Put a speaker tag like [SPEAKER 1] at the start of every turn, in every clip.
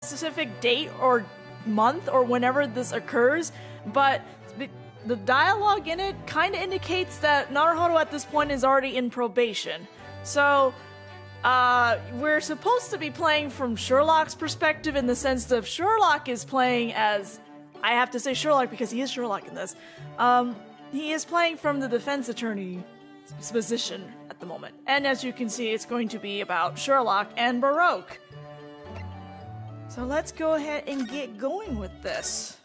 [SPEAKER 1] specific date or month or whenever this occurs, but the dialogue in it kind of indicates that Naruhodo at this point is already in probation. So, we're supposed to be playing from Sherlock's perspective in the sense that Sherlock is playing as... I have to say Sherlock because he is Sherlock in this. He is playing from the defense attorney position at the moment. And as you can see, it's going to be about Sherlock and Baroque. So let's go ahead and get going with this.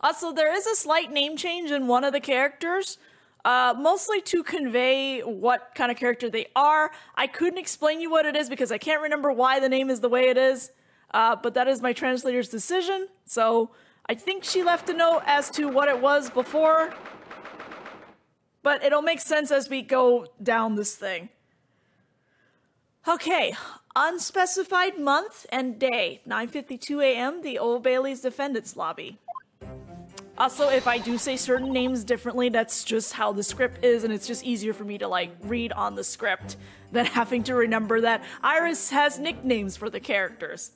[SPEAKER 1] Also, there is a slight name change in one of the characters, mostly to convey what kind of character they are. I couldn't explain you what it is because I can't remember why the name is the way it is, but that is my translator's decision. So I think she left a note as to what it was before, but it'll make sense as we go down this thing. Okay, unspecified month and day, 9:52 a.m., the Old Bailey's Defendants Lobby. Also, if I do say certain names differently, that's just how the script is, and it's just easier for me to, like, read on the script than having to remember that Iris has nicknames for the characters.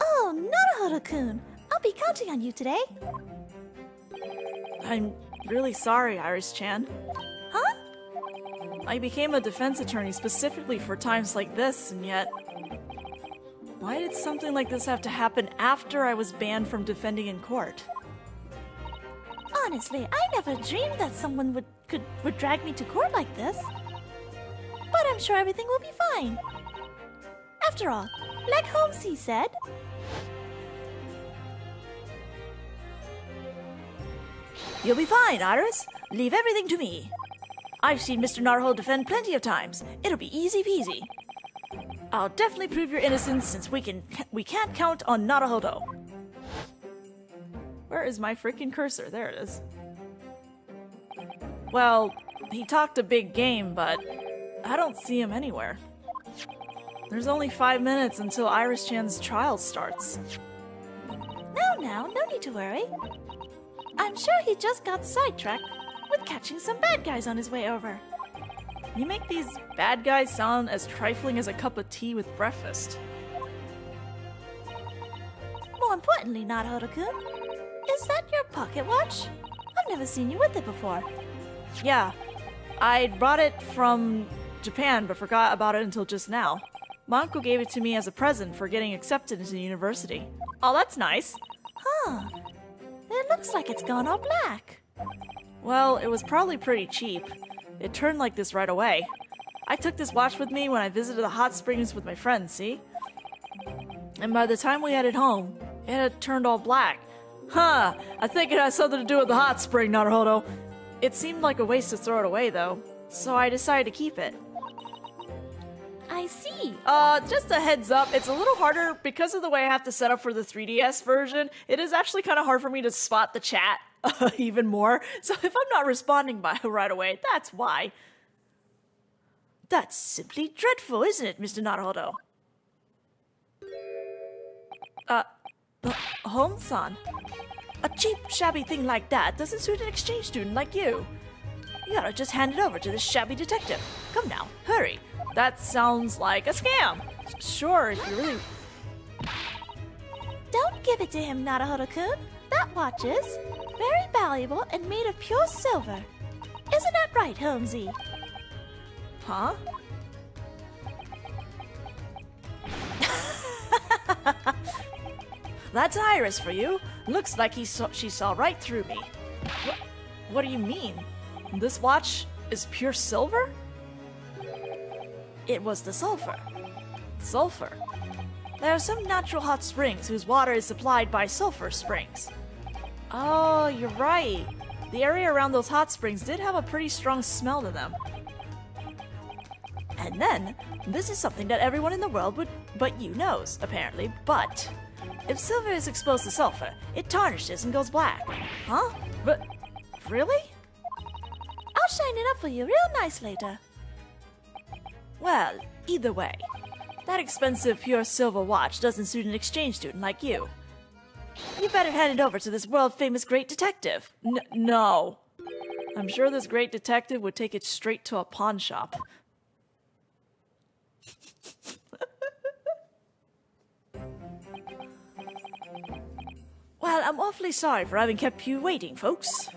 [SPEAKER 2] Oh, Naruhodo-kun, I'll be counting on you today.
[SPEAKER 1] I'm really sorry, Iris-chan.
[SPEAKER 2] Huh?
[SPEAKER 1] I became a defense attorney specifically for times like this, and yet... why did something like this have to happen after I was banned from defending in court?
[SPEAKER 2] Honestly, I never dreamed that someone would drag me to court like this. But I'm sure everything will be fine. After all, like Holmesy said...
[SPEAKER 1] You'll be fine, Iris. Leave everything to me. I've seen Mr. Naruhodo defend plenty of times. It'll be easy peasy. I'll definitely prove your innocence since we can't count on Naruhodo. Where is my freaking cursor? There it is. Well, he talked a big game, but I don't see him anywhere. There's only 5 minutes until Iris-chan's trial starts.
[SPEAKER 2] No need to worry. I'm sure he just got sidetracked with catching some bad guys on his way over.
[SPEAKER 1] You make these bad guys sound as trifling as a cup of tea with breakfast.
[SPEAKER 2] More importantly, Naruhodo-kun, is that your pocket watch? I've never seen you with it before.
[SPEAKER 1] Yeah, I brought it from Japan but forgot about it until just now. My uncle gave it to me as a present for getting accepted into university. Oh, that's nice.
[SPEAKER 2] Huh. It looks like it's gone all black.
[SPEAKER 1] Well, it was probably pretty cheap. It turned like this right away. I took this watch with me when I visited the hot springs with my friends, see? And by the time we headed home, it had turned all black. Huh, I think it has something to do with the hot spring, Naruhodo. It seemed like a waste to throw it away, though, so I decided to keep it.
[SPEAKER 2] I see.
[SPEAKER 1] Just a heads up, it's a little harder because of the way I have to set up for the 3DS version. It is actually kind of hard for me to spot the chat even more, so if I'm not responding right away, that's why. That's simply dreadful, isn't it, Mr. Naruhodo? Home-san, a cheap, shabby thing like that doesn't suit an exchange student like you. You gotta just hand it over to this shabby detective. Come now, hurry. That sounds like a scam. Sure, if you really...
[SPEAKER 2] Don't give it to him, Naruhodo-kun. That watch is very valuable and made of pure silver. Isn't that right, Holmesy?
[SPEAKER 1] Huh? That's Iris for you. Looks like she saw right through me. What do you mean? This watch is pure silver? It was the sulfur. Sulfur? There are some natural hot springs whose water is supplied by sulfur springs. Oh, you're right. The area around those hot springs did have a pretty strong smell to them. And then, this is something that everyone in the world but you knows, apparently, but if silver is exposed to sulfur, it tarnishes and goes black. Huh? But, really?
[SPEAKER 2] I'll shine it up for you real nice later.
[SPEAKER 1] Well, either way, that expensive pure silver watch doesn't suit an exchange student like you. You better hand it over to this world-famous great detective. No. I'm sure this great detective would take it straight to a pawn shop. Well, I'm awfully sorry for having kept you waiting, folks.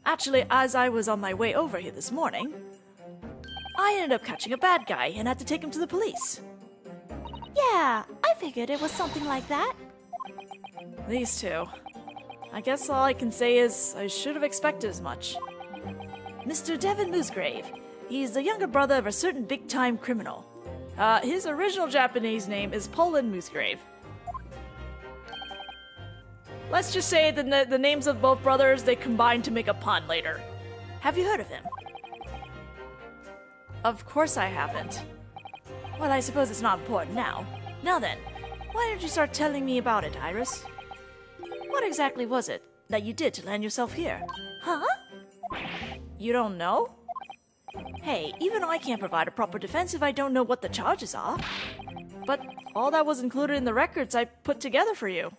[SPEAKER 1] Actually, as I was on my way over here this morning, I ended up catching a bad guy and had to take him to the police.
[SPEAKER 2] Yeah, I figured it was something like that.
[SPEAKER 1] These two. I guess all I can say is I should have expected as much. Mr. Devin Moosegrave. He's the younger brother of a certain big-time criminal. His original Japanese name is Poland Moosegrave. Let's just say that the names of both brothers, they combined to make a pun later. Have you heard of him? Of course I haven't. Well, I suppose it's not important now. Now then, why don't you start telling me about it, Iris? What exactly was it that you did to land yourself here?
[SPEAKER 2] Huh?
[SPEAKER 1] You don't know? Hey, even I can't provide a proper defense if I don't know what the charges are. But all that was included in the records I put together for you.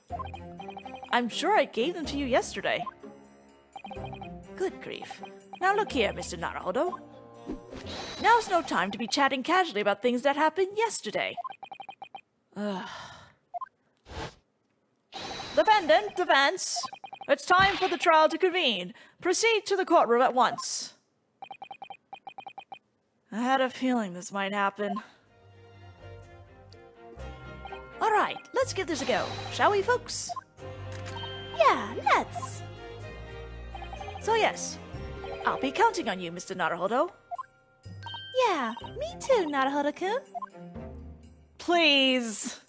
[SPEAKER 1] I'm sure I gave them to you yesterday. Good grief. Now look here, Mr. Naruhodo. Now's no time to be chatting casually about things that happened yesterday. Defendant, defense. It's time for the trial to convene. Proceed to the courtroom at once. I had a feeling this might happen. All right, let's give this a go, shall we, folks?
[SPEAKER 2] Yeah, let's.
[SPEAKER 1] So yes, I'll be counting on you, Mr. Naruhodo.
[SPEAKER 2] Yeah, me too, Naruhodo-kun.
[SPEAKER 1] Please.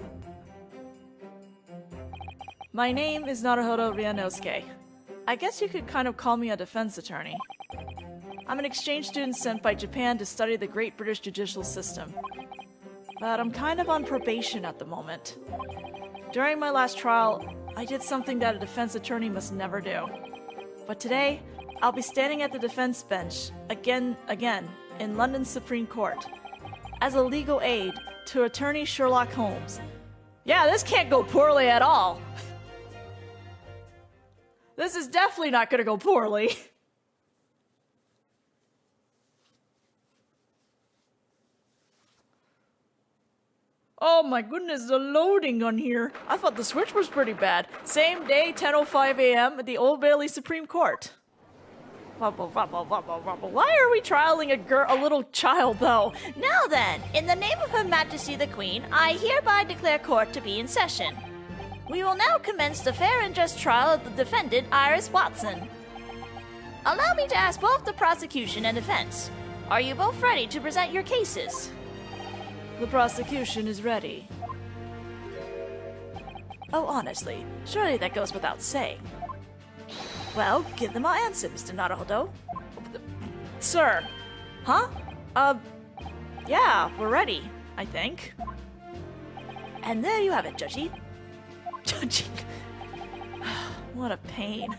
[SPEAKER 1] My name is Naruhodo Ryanosuke. I guess you could kind of call me a defense attorney. I'm an exchange student sent by Japan to study the Great British judicial system. But I'm kind of on probation at the moment. During my last trial, I did something that a defense attorney must never do. But today, I'll be standing at the defense bench again, in London's Supreme Court, as a legal aid to attorney Sherlock Holmes. Yeah, this can't go poorly at all. This is definitely not gonna go poorly. Oh my goodness, the loading on here. I thought the switch was pretty bad. Same day, 10:05 a.m. at the Old Bailey Supreme Court. Why are we trialing a little child, though?
[SPEAKER 2] Now then, in the name of Her Majesty the Queen, I hereby declare court to be in session. We will now commence the fair and just trial of the defendant, Iris Watson. Allow me to ask both the prosecution and defense. Are you both ready to present your cases?
[SPEAKER 1] The prosecution is ready. Oh, honestly, surely that goes without saying. Well, give them our answer, Mr. Naruhodo. Sir. Huh? Yeah, we're ready, I think. And there you have it, Judgy. Judgy. What a pain.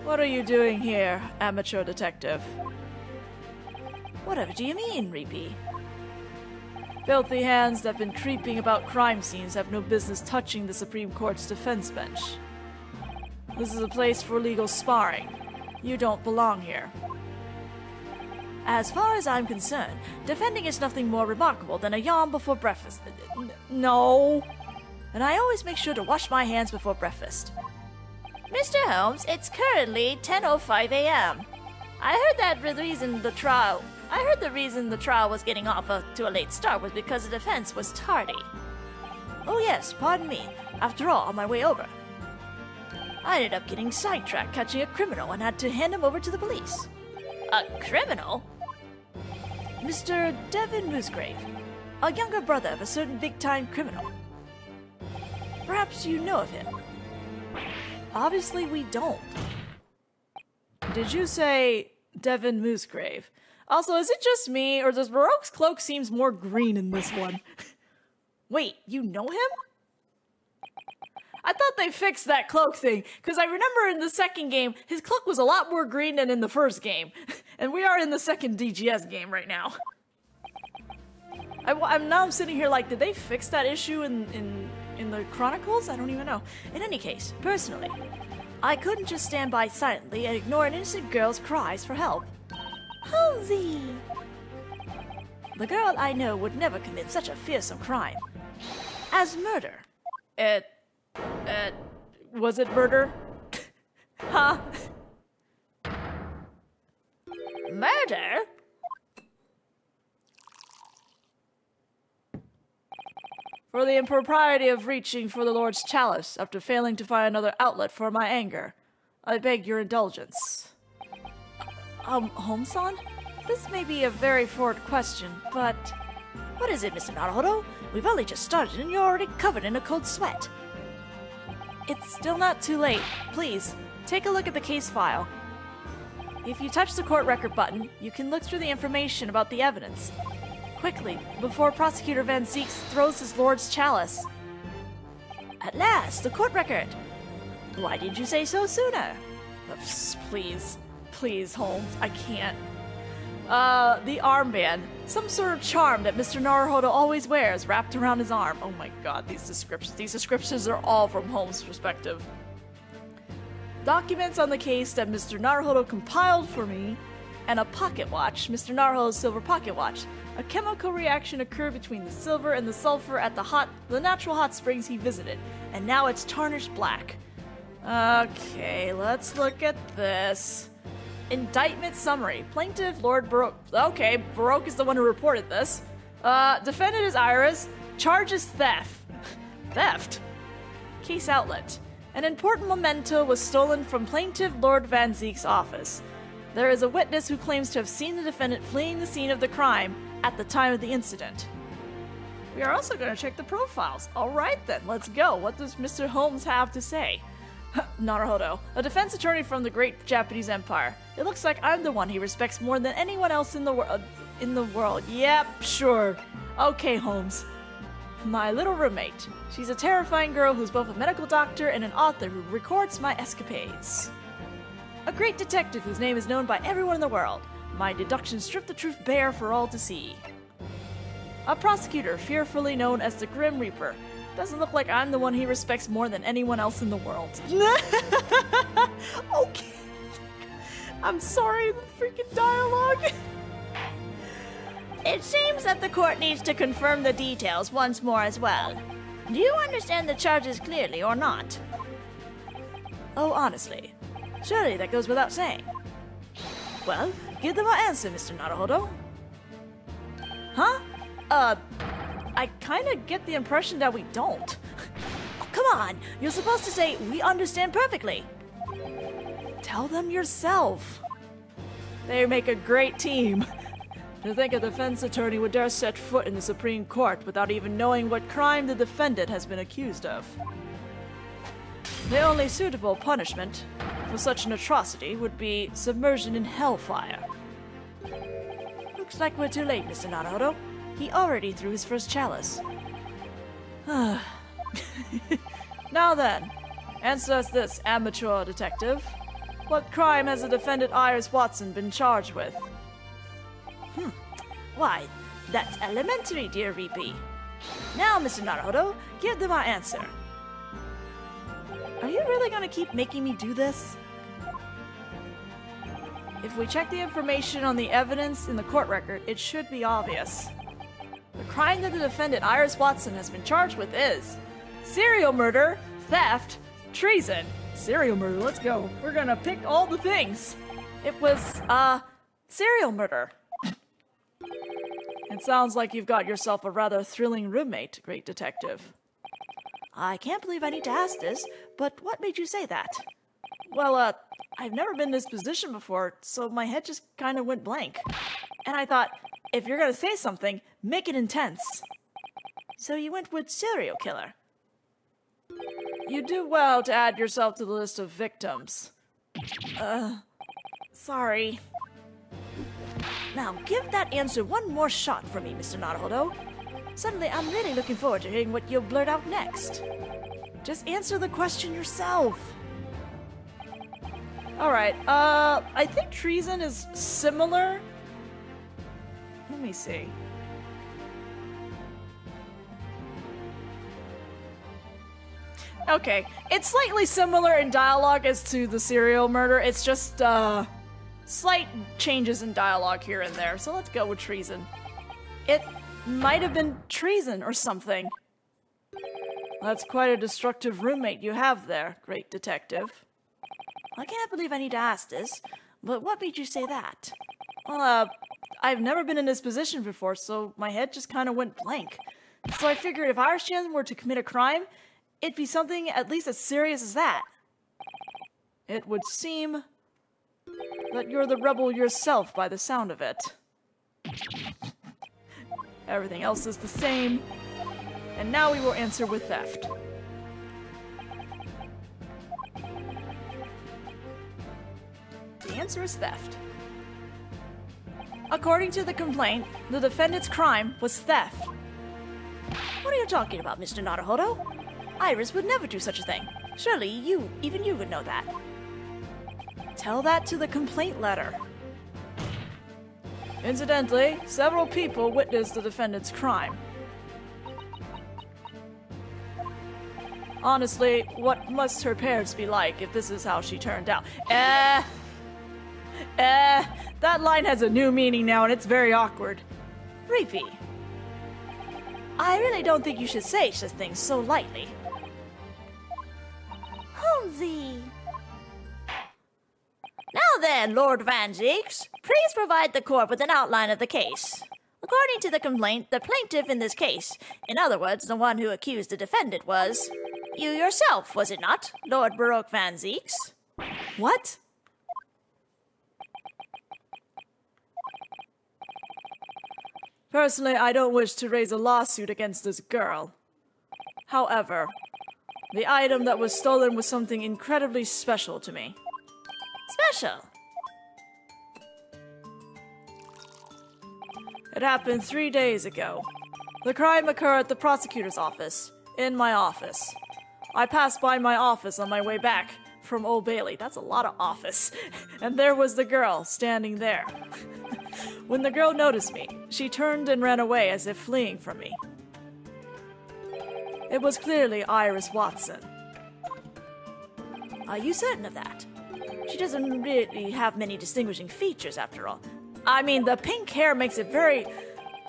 [SPEAKER 1] What are you doing here, amateur detective? Whatever do you mean, Reapy? Filthy hands that have been creeping about crime scenes have no business touching the Supreme Court's defense bench. This is a place for legal sparring. You don't belong here. As far as I'm concerned, defending is nothing more remarkable than a yawn before breakfast. No. And I always make sure to wash my hands before breakfast.
[SPEAKER 2] Mr. Holmes, it's currently 10:05 a.m. I heard the reason the trial was getting off to a late start was because the defense was tardy.
[SPEAKER 1] Oh yes, pardon me. After all, on my way over, I ended up getting sidetracked catching a criminal and had to hand him over to the police.
[SPEAKER 2] A criminal?
[SPEAKER 1] Mr. Devin Moosegrave, a younger brother of a certain big-time criminal. Perhaps you know of him. Obviously we don't. Did you say Devin Moosegrave? Also, is it just me, or does Baroque's cloak seems more green in this one? Wait, you know him? I thought they fixed that cloak thing, because I remember in the second game, his cloak was a lot more green than in the first game. And we are in the second DGS game right now. I'm sitting here like, did they fix that issue in the Chronicles? I don't even know. In any case, personally, I couldn't just stand by silently and ignore an innocent girl's cries for help.
[SPEAKER 2] Holmesy! The girl I know would never commit such a fearsome crime as murder.
[SPEAKER 1] Was it murder? Huh?
[SPEAKER 2] Murder?
[SPEAKER 1] For the impropriety of reaching for the Lord's chalice after failing to find another outlet for my anger, I beg your indulgence.
[SPEAKER 2] Home-san? This may be a very forward question, but... What is it, Mr. Naruhodo? We've only just started and you're already covered in a cold sweat.
[SPEAKER 1] It's still not too late. Please, take a look at the case file. If you touch the court record button, you can look through the information about the evidence. Quickly, before Prosecutor Van Zieks throws his Lord's chalice.
[SPEAKER 2] At last, the court record! Why didn't you say so sooner?
[SPEAKER 1] Please, Holmes, I can't. The armband. Some sort of charm that Mr. Naruhodo always wears wrapped around his arm. Oh my god, these descriptions are all from Holmes' perspective. Documents on the case that Mr. Naruhodo compiled for me, and a pocket watch, Mr. Naruhodo's silver pocket watch. A chemical reaction occurred between the silver and the sulfur at the natural hot springs he visited, and now it's tarnished black. Okay, let's look at this. Indictment summary. Plaintiff Lord Baroque. Okay, Baroque is the one who reported this. Defendant is Iris. Charges theft. Theft? Case outlet. An important memento was stolen from Plaintiff Lord Van Zieks' office. There is a witness who claims to have seen the defendant fleeing the scene of the crime at the time of the incident. We are also going to check the profiles. Alright then, let's go. What does Mr. Holmes have to say? Naruhodo, a defense attorney from the great Japanese Empire. It looks like I'm the one he respects more than anyone else in the world. Yep, sure. Okay, Holmes. My little roommate. She's a terrifying girl who's both a medical doctor and an author who records my escapades. A great detective whose name is known by everyone in the world. My deductions strip the truth bare for all to see. A prosecutor fearfully known as the Grim Reaper. Doesn't look like I'm the one he respects more than anyone else in the world. Okay. I'm sorry, the freaking dialogue.
[SPEAKER 2] It seems that the court needs to confirm the details once more as well. Do you understand the charges clearly or not?
[SPEAKER 1] Oh, honestly. Surely that goes without saying. Well, give them an answer, Mr. Naruhodo. Huh? I kinda get the impression that we don't.
[SPEAKER 2] Oh, come on! You're supposed to say, we understand perfectly.
[SPEAKER 1] Tell them yourself. They make a great team. To think a defense attorney would dare set foot in the Supreme Court without even knowing what crime the defendant has been accused of. The only suitable punishment for such an atrocity would be submersion in hellfire. Looks like we're too late, Mr. Naruhodo. He already threw his first chalice. Now then, answer us this, amateur detective. What crime has the defendant Iris Watson been charged with?
[SPEAKER 2] Why, that's elementary, dear Reapy. Now, Mr. Naruhodo, give them our answer.
[SPEAKER 1] Are you really gonna keep making me do this? If we check the information on the evidence in the court record, it should be obvious. The crime that the defendant, Iris Watson, has been charged with is serial murder, theft, treason. Serial murder, let's go. We're gonna pick all the things. It was, serial murder. It sounds like you've got yourself a rather thrilling roommate, great detective.
[SPEAKER 2] I can't believe I need to ask this, but what made you say that?
[SPEAKER 1] Well, I've never been in this position before, so my head just kind of went blank. And I thought, if you're gonna say something, make it intense.
[SPEAKER 2] So you went with serial killer?
[SPEAKER 1] You do well to add yourself to the list of victims. Sorry.
[SPEAKER 2] Now, give that answer one more shot for me, Mr. Naruhodo. Suddenly, I'm really looking forward to hearing what you'll blurt out next.
[SPEAKER 1] Just answer the question yourself. Alright, I think treason is similar. Let me see. Okay, it's slightly similar in dialogue as to the serial murder. It's just, slight changes in dialogue here and there. So let's go with treason. It might have been treason or something. That's quite a destructive roommate you have there, great detective.
[SPEAKER 2] I can't believe I need to ask this, but what made you say that?
[SPEAKER 1] Well, I've never been in this position before, so my head just kind of went blank. So I figured if Irish Chan were to commit a crime, it'd be something at least as serious as that. It would seem that you're the rebel yourself by the sound of it. Everything else is the same. And now we will answer with theft. The answer is theft. According to the complaint, the defendant's crime was theft.
[SPEAKER 2] What are you talking about, Mr. Naruhodo? Iris would never do such a thing. Surely even you would know that.
[SPEAKER 1] Tell that to the complaint letter. Incidentally, several people witnessed the defendant's crime. Honestly, what must her parents be like if this is how she turned out? That line has a new meaning now and it's very awkward.
[SPEAKER 2] Reapy, I really don't think you should say such things so lightly. Holmesy. Now then, Lord Van Zeeks, please provide the court with an outline of the case. According to the complaint, the plaintiff in this case, in other words, the one who accused the defendant, was you yourself, was it not, Lord Baroque Van Zeeks?
[SPEAKER 1] What? Personally, I don't wish to raise a lawsuit against this girl. However, the item that was stolen was something incredibly special to me.
[SPEAKER 2] Special?
[SPEAKER 1] It happened 3 days ago. The crime occurred at the prosecutor's office, in my office. I passed by my office on my way back from Old Bailey. That's a lot of office. And there was the girl, standing there. When the girl noticed me, she turned and ran away as if fleeing from me. It was clearly Iris Watson.
[SPEAKER 2] Are you certain of that? She doesn't really have many distinguishing features, after all. I mean, the pink hair makes it very...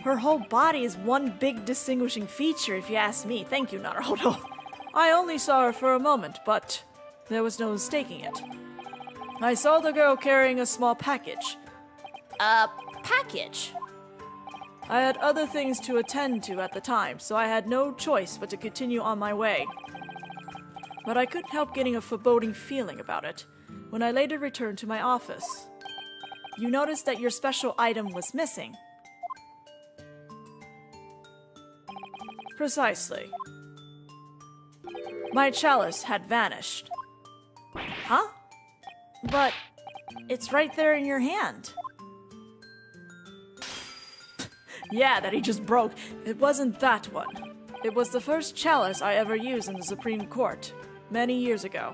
[SPEAKER 1] Her whole body is one big distinguishing feature, if you ask me. Thank you, Naruhodo. I only saw her for a moment, but there was no mistaking it. I saw the girl carrying a small package.
[SPEAKER 2] A package?
[SPEAKER 1] I had other things to attend to at the time, so I had no choice but to continue on my way. But I couldn't help getting a foreboding feeling about it when I later returned to my office. You noticed that your special item was missing. Precisely. My chalice had vanished.
[SPEAKER 2] Huh? But it's right there in your hand.
[SPEAKER 1] Yeah, that he just broke. It wasn't that one. It was the first chalice I ever used in the Supreme Court, many years ago.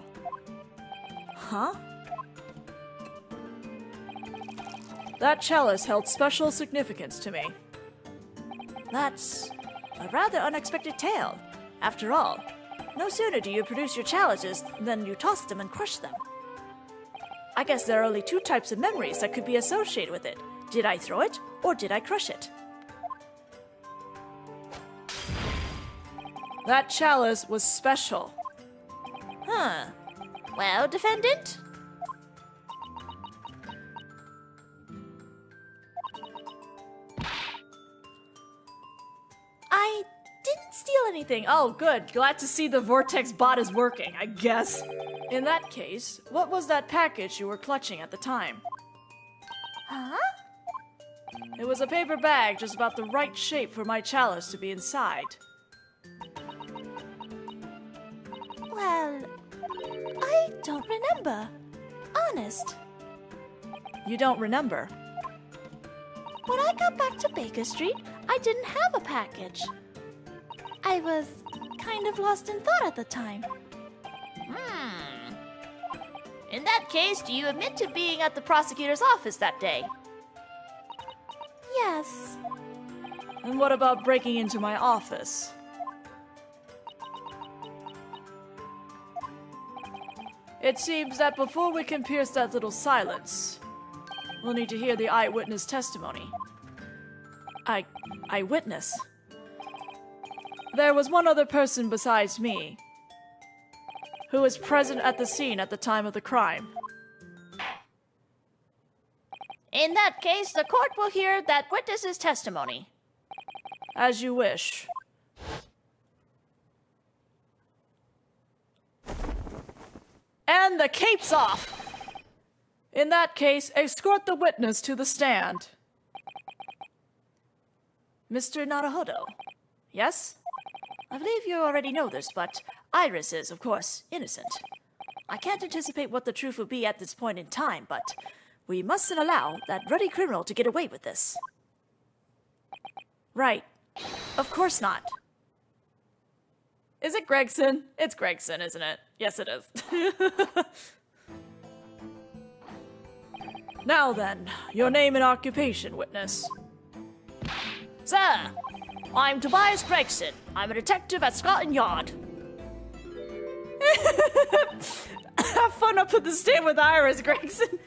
[SPEAKER 2] Huh?
[SPEAKER 1] That chalice held special significance to me.
[SPEAKER 2] That's a rather unexpected tale. After all, no sooner do you produce your chalices than you toss them and crush them. I guess there are only two types of memories that could be associated with it. Did I throw it, or did I crush it?
[SPEAKER 1] That chalice was special.
[SPEAKER 2] Huh. Well, defendant? I didn't steal anything.
[SPEAKER 1] Oh, good. Glad to see the Vortex bot is working, I guess. In that case, what was that package you were clutching at the time?
[SPEAKER 2] Huh?
[SPEAKER 1] It was a paper bag just about the right shape for my chalice to be inside.
[SPEAKER 2] Well, I don't remember. Honest.
[SPEAKER 1] You don't remember?
[SPEAKER 2] When I got back to Baker Street, I didn't have a package. I was kind of lost in thought at the time. In that case, do you admit to being at the prosecutor's office that day? Yes.
[SPEAKER 1] And what about breaking into my office? It seems that before we can pierce that little silence, we'll need to hear the eyewitness testimony. I Eyewitness. There was one other person besides me who was present at the scene at the time of the crime.
[SPEAKER 2] In that case, the court will hear that witness's testimony.
[SPEAKER 1] As you wish. And the cape's off! In that case, escort the witness to the stand.
[SPEAKER 2] Mr. Naruhodo.
[SPEAKER 1] Yes?
[SPEAKER 2] I believe you already know this, but Iris is, of course, innocent. I can't anticipate what the truth will be at this point in time, but we mustn't allow that ruddy criminal to get away with this.
[SPEAKER 1] Right. Of course not. Is it Gregson? It's Gregson, isn't it? Yes, it is. Now then, your name and occupation, witness.
[SPEAKER 2] Sir, I'm Tobias Gregson. I'm a detective at Scotland Yard.
[SPEAKER 1] Have fun up at the stand with Iris, Gregson.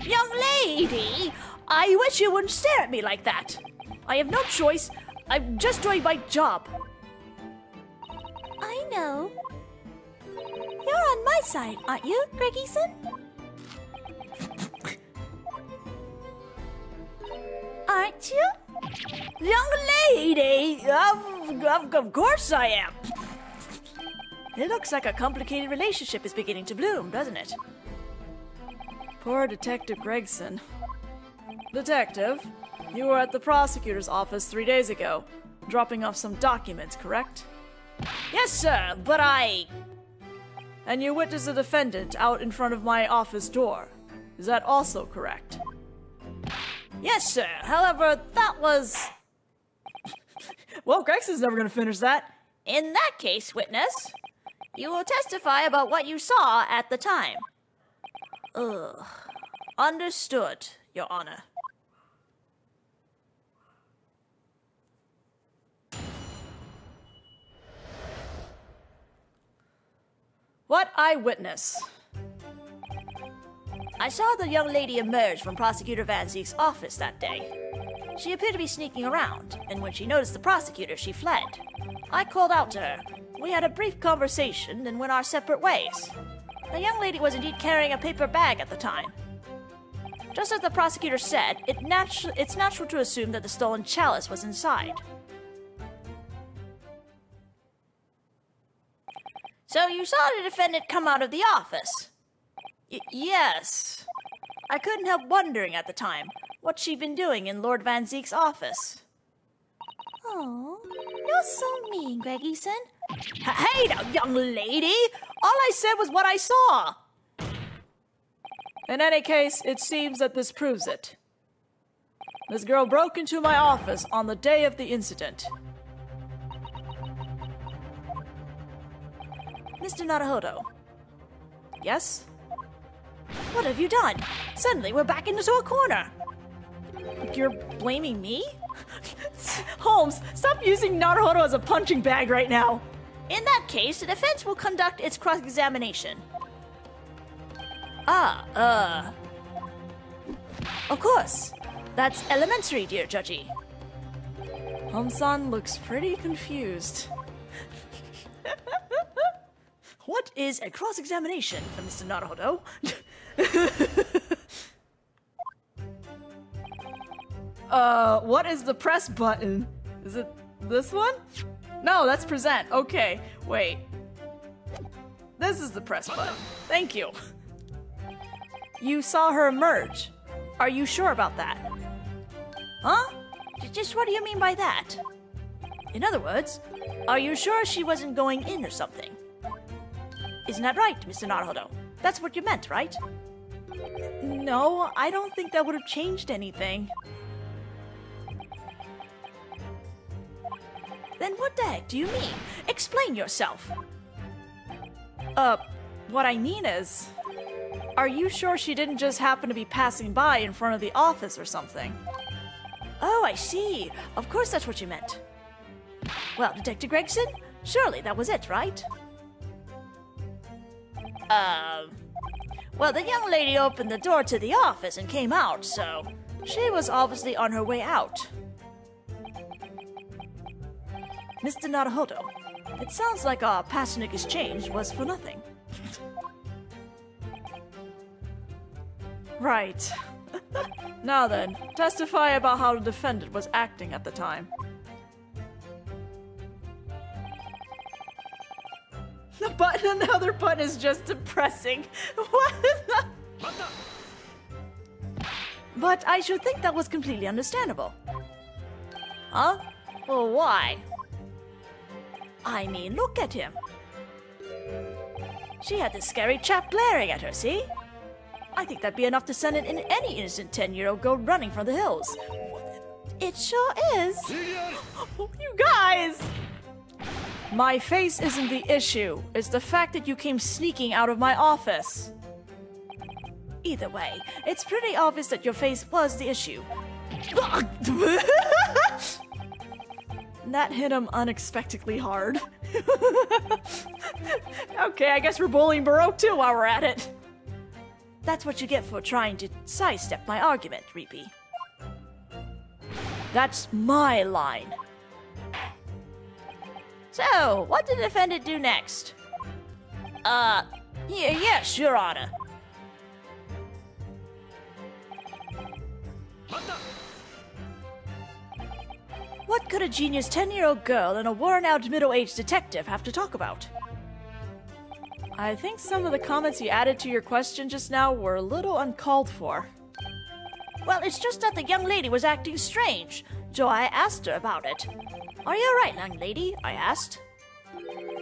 [SPEAKER 2] Young lady, I wish you wouldn't stare at me like that. I have no choice. I'm just doing my job.
[SPEAKER 3] I know. You're on my side, aren't you, Gregson? Aren't you?
[SPEAKER 2] Young lady, of course I am. It looks like a complicated relationship is beginning to bloom, doesn't it?
[SPEAKER 1] Poor Detective Gregson. Detective, you were at the prosecutor's office 3 days ago, dropping off some documents, correct?
[SPEAKER 2] Yes, sir, but
[SPEAKER 1] And you witnessed the defendant out in front of my office door. Is that also correct?
[SPEAKER 2] Yes, sir. However, that was...
[SPEAKER 1] Well, Gregson's never gonna finish that.
[SPEAKER 2] In that case, witness, you will testify about what you saw at the time. Ugh. Understood, Your Honor.
[SPEAKER 1] What eyewitness?
[SPEAKER 2] I saw the young lady emerge from Prosecutor Van Zeek's office that day. She appeared to be sneaking around, and when she noticed the prosecutor, she fled. I called out to her. We had a brief conversation and went our separate ways. The young lady was indeed carrying a paper bag at the time. Just as the prosecutor said, it's natural to assume that the stolen chalice was inside. So you saw the defendant come out of the office? Yes. I couldn't help wondering at the time what she'd been doing in Lord Van Zeek's office.
[SPEAKER 3] Oh, you're so mean, Gregson.
[SPEAKER 2] Hey now, young lady! All I said was what I saw!
[SPEAKER 1] In any case, it seems that this proves it. This girl broke into my office on the day of the incident.
[SPEAKER 2] Mr. Naruhodo.
[SPEAKER 1] Yes?
[SPEAKER 2] What have you done? Suddenly we're back into a corner.
[SPEAKER 1] You're blaming me? Holmes, stop using Naruhodo as a punching bag right now.
[SPEAKER 2] In that case, the defense will conduct its cross-examination. Of course. That's elementary, dear Judgy.
[SPEAKER 1] Holmes-san looks pretty confused.
[SPEAKER 2] What is a cross-examination, Mr. Naruhodo?
[SPEAKER 1] What is the press button? Is it this one? No, that's present. Okay, wait. This is the press button. Thank you. You saw her emerge. Are you sure about that?
[SPEAKER 2] Huh? Just what do you mean by that? In other words, are you sure she wasn't going in or something? Isn't that right, Mr. Naruhodo? That's what you meant, right?
[SPEAKER 1] No, I don't think that would have changed anything.
[SPEAKER 2] Then what the heck do you mean? Explain yourself.
[SPEAKER 1] What I mean is, are you sure she didn't just happen to be passing by in front of the office or something?
[SPEAKER 2] Oh, I see. Of course that's what you meant. Well, Detective Gregson, surely that was it, right? Well, the young lady opened the door to the office and came out, so she was obviously on her way out.
[SPEAKER 1] Mr. Naruhodo, it sounds like our passionate exchange was for nothing. Right. Now then, testify about how the defendant was acting at the time. The button, another button is just depressing. What is that? But I should think that was completely understandable. Huh? Well, why? I mean, look at him. She had this scary chap glaring at her, see? I think that'd be enough to send any innocent 10-year-old girl running from the hills.
[SPEAKER 3] It sure is.
[SPEAKER 1] You guys! My face isn't the issue. It's the fact that you came sneaking out of my office. Either way, it's pretty obvious that your face was the issue. That hit him unexpectedly hard. Okay, I guess we're bullying Baroque too while we're at it. That's what you get for trying to sidestep my argument, Reapy. That's my line.
[SPEAKER 2] So, what did the defendant do next? Yes, Your Honor.
[SPEAKER 1] What could a genius 10-year-old girl and a worn-out middle-aged detective have to talk about? I think some of the comments you added to your question just now were a little uncalled for.
[SPEAKER 2] Well, it's just that the young lady was acting strange, so I asked her about it. Are you alright, young lady? I asked.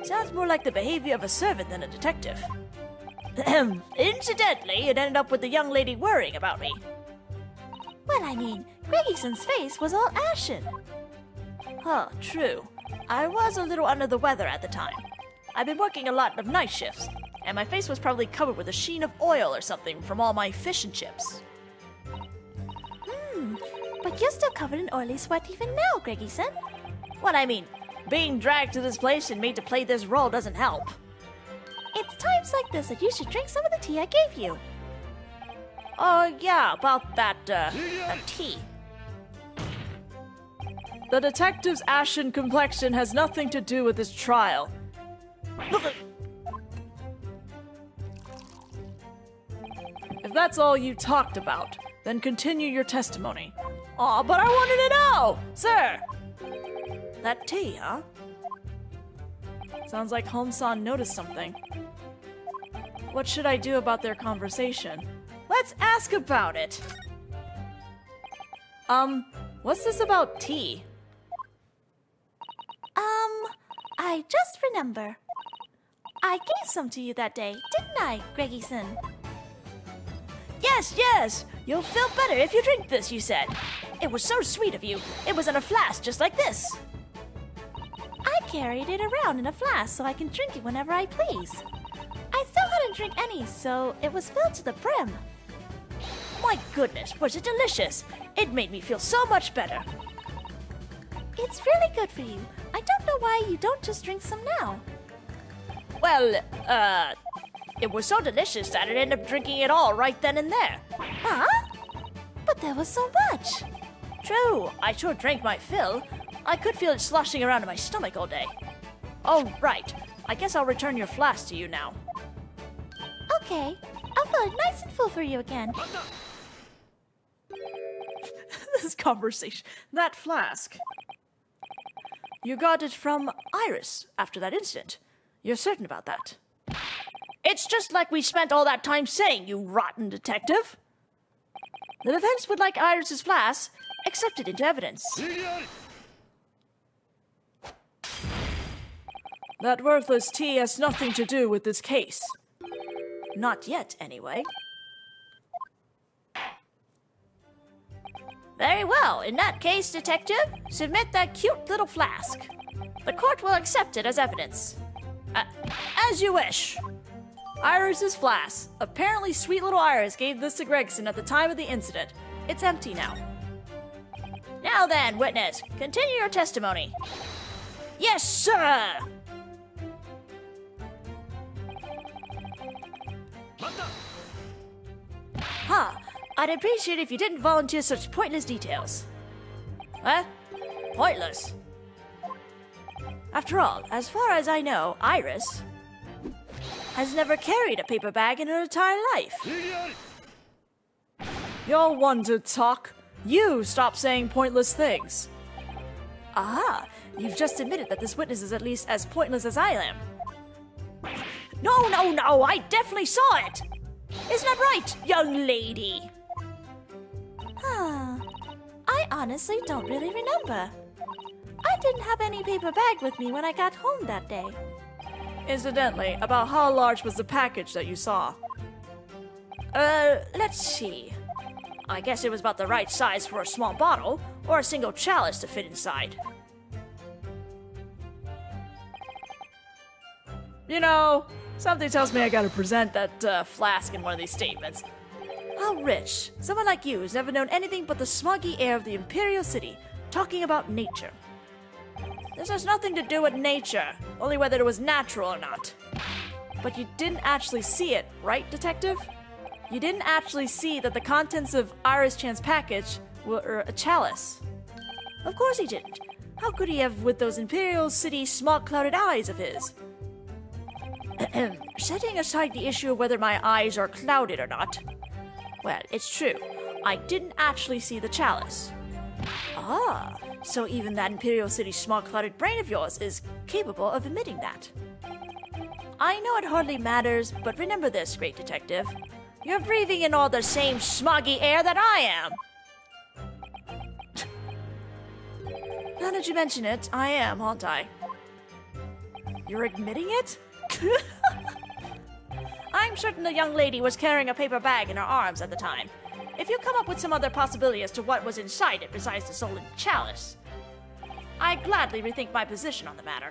[SPEAKER 1] Sounds more like the behavior of a servant than a detective.
[SPEAKER 2] Incidentally, it ended up with the young lady worrying about me.
[SPEAKER 3] Well, I mean, Greggison's face was all ashen.
[SPEAKER 2] Huh, true. I was a little under the weather at the time. I've been working a lot of night shifts, and my face was probably covered with a sheen of oil or something from all my fish and chips.
[SPEAKER 3] But you're still covered in oily sweat even now, Greggison.
[SPEAKER 2] Well, I mean, being dragged to this place and made to play this role doesn't help.
[SPEAKER 3] It's times like this that you should drink some of the tea I gave you.
[SPEAKER 2] Oh, yeah, about that tea.
[SPEAKER 1] The detective's ashen complexion has nothing to do with this trial. If that's all you talked about, then continue your testimony.
[SPEAKER 2] Aw, but I wanted to know! Sir! That tea, huh?
[SPEAKER 1] Sounds like Holmes-san noticed something. What should I do about their conversation?
[SPEAKER 2] Let's ask about it.
[SPEAKER 1] What's this about tea?
[SPEAKER 3] I just remember. I gave some to you that day, didn't I, Greggison?
[SPEAKER 2] Yes, yes! You'll feel better if you drink this, you said. It was so sweet of you. It was in a flask just like this.
[SPEAKER 3] I carried it around in a flask so I can drink it whenever I please. I still hadn't drank any, so it was filled to the brim.
[SPEAKER 2] My goodness, was it delicious? It made me feel so much better.
[SPEAKER 3] It's really good for you. I don't know why you don't just drink some now.
[SPEAKER 2] Well, it was so delicious that I ended up drinking it all right then and there.
[SPEAKER 3] Huh? But there was so much.
[SPEAKER 2] True, I sure drank my fill. I could feel it sloshing around in my stomach all day. Oh, right. I guess I'll return your flask to you now.
[SPEAKER 3] Okay, I'll fill it nice and full for you again.
[SPEAKER 1] This conversation. That flask. You got it from Iris after that incident. You're certain about that?
[SPEAKER 2] It's just like we spent all that time saying, you rotten detective.
[SPEAKER 1] The defense would like Iris's flask accepted into evidence. That worthless tea has nothing to do with this case. Not yet, anyway.
[SPEAKER 2] Very well. In that case, detective, submit that cute little flask. The court will accept it as evidence. As you wish.
[SPEAKER 1] Iris's flask. Apparently, sweet little Iris gave this to Gregson at the time of the incident. It's empty now.
[SPEAKER 2] Now then, witness, continue your testimony. Yes, sir!
[SPEAKER 1] Ha! I'd appreciate it if you didn't volunteer such pointless details.
[SPEAKER 2] Huh? Pointless? After all, as far as I know, Iris has never carried a paper bag in her entire life.
[SPEAKER 1] You're one to talk. You stop saying pointless things.
[SPEAKER 2] Aha! You've just admitted that this witness is at least as pointless as I am. No! I definitely saw it! Isn't that right, young lady?
[SPEAKER 3] I honestly don't really remember. I didn't have any paper bag with me when I got home that day.
[SPEAKER 1] Incidentally, about how large was the package that you saw?
[SPEAKER 2] Let's see. I guess it was about the right size for a small bottle, or a single chalice to fit inside.
[SPEAKER 1] You know, something tells me I gotta present that flask in one of these statements.
[SPEAKER 2] How rich. Someone like you who's never known anything but the smoggy air of the Imperial City, talking about nature. This has nothing to do with nature, only whether it was natural or not.
[SPEAKER 1] But you didn't actually see it, right, Detective? You didn't actually see that the contents of Iris-chan's package were a chalice.
[SPEAKER 2] Of course he didn't. How could he have with those Imperial City smog-clouded eyes of his? Setting aside the issue of whether my eyes are clouded or not, well, it's true. I didn't actually see the chalice. Ah, so even that Imperial City smog-clouded brain of yours is capable of admitting that. I know it hardly matters, but remember this, great detective. You're breathing in all the same smoggy air that I am.
[SPEAKER 1] Now that you mention it, I am, aren't I? You're admitting it?
[SPEAKER 2] I'm certain the young lady was carrying a paper bag in her arms at the time. If you come up with some other possibility as to what was inside it besides the stolen chalice, I gladly rethink my position on the matter.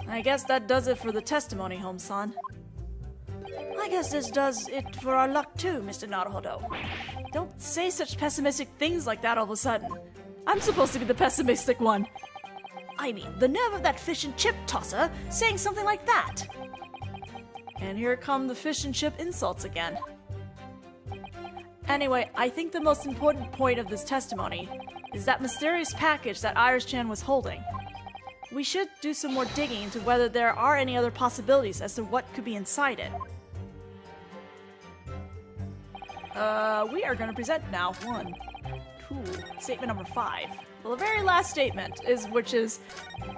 [SPEAKER 1] I guess that does it for the testimony, Holmes-san.
[SPEAKER 2] I guess this does it for our luck too, Mr. Naruhodo.
[SPEAKER 1] Don't say such pessimistic things like that all of a sudden. I'm supposed to be the pessimistic one.
[SPEAKER 2] I mean, the nerve of that fish and chip tosser saying something like that.
[SPEAKER 1] And here come the fish and chip insults again. Anyway, I think the most important point of this testimony is that mysterious package that Iris-chan was holding. We should do some more digging into whether there are any other possibilities as to what could be inside it. We are going to present now 1, 2, statement number 5. Well, the very last statement which is,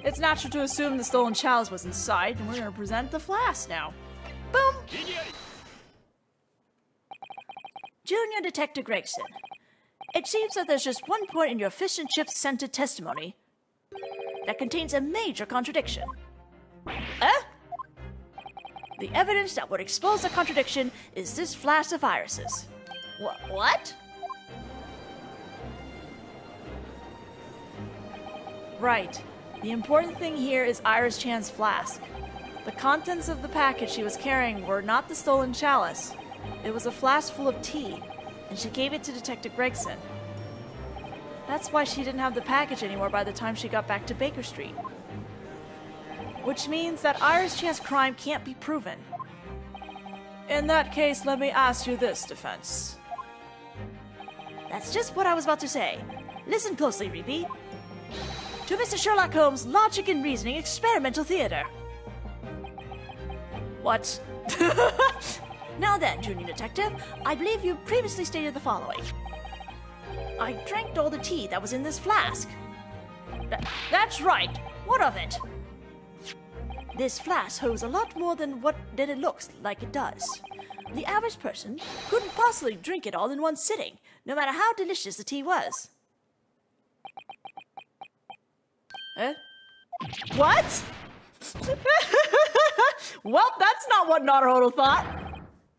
[SPEAKER 1] it's natural to assume the stolen chalice was inside, and we're going to present the flask now. Boom!
[SPEAKER 2] Junior Detective Gregson, it seems that there's just one point in your fish and chips scented testimony that contains a major contradiction. The evidence that would expose the contradiction is this flask of irises. What?
[SPEAKER 1] Right. The important thing here is Iris-chan's flask. The contents of the package she was carrying were not the stolen chalice. It was a flask full of tea, and she gave it to Detective Gregson. That's why she didn't have the package anymore by the time she got back to Baker Street. Which means that Iris-chan's crime can't be proven. In that case, let me ask you this, defense.
[SPEAKER 2] That's just what I was about to say. Listen closely, Reapy. To Mr. Sherlock Holmes' Logic and Reasoning Experimental Theater.
[SPEAKER 1] What?
[SPEAKER 2] Now then, Junior Detective, I believe you previously stated the following. I drank all the tea that was in this flask. That's right. What of it? This flask holds a lot more than it looks like it does. The average person couldn't possibly drink it all in one sitting, no matter how delicious the tea was.
[SPEAKER 1] What? Well, that's not what Naruhodo thought.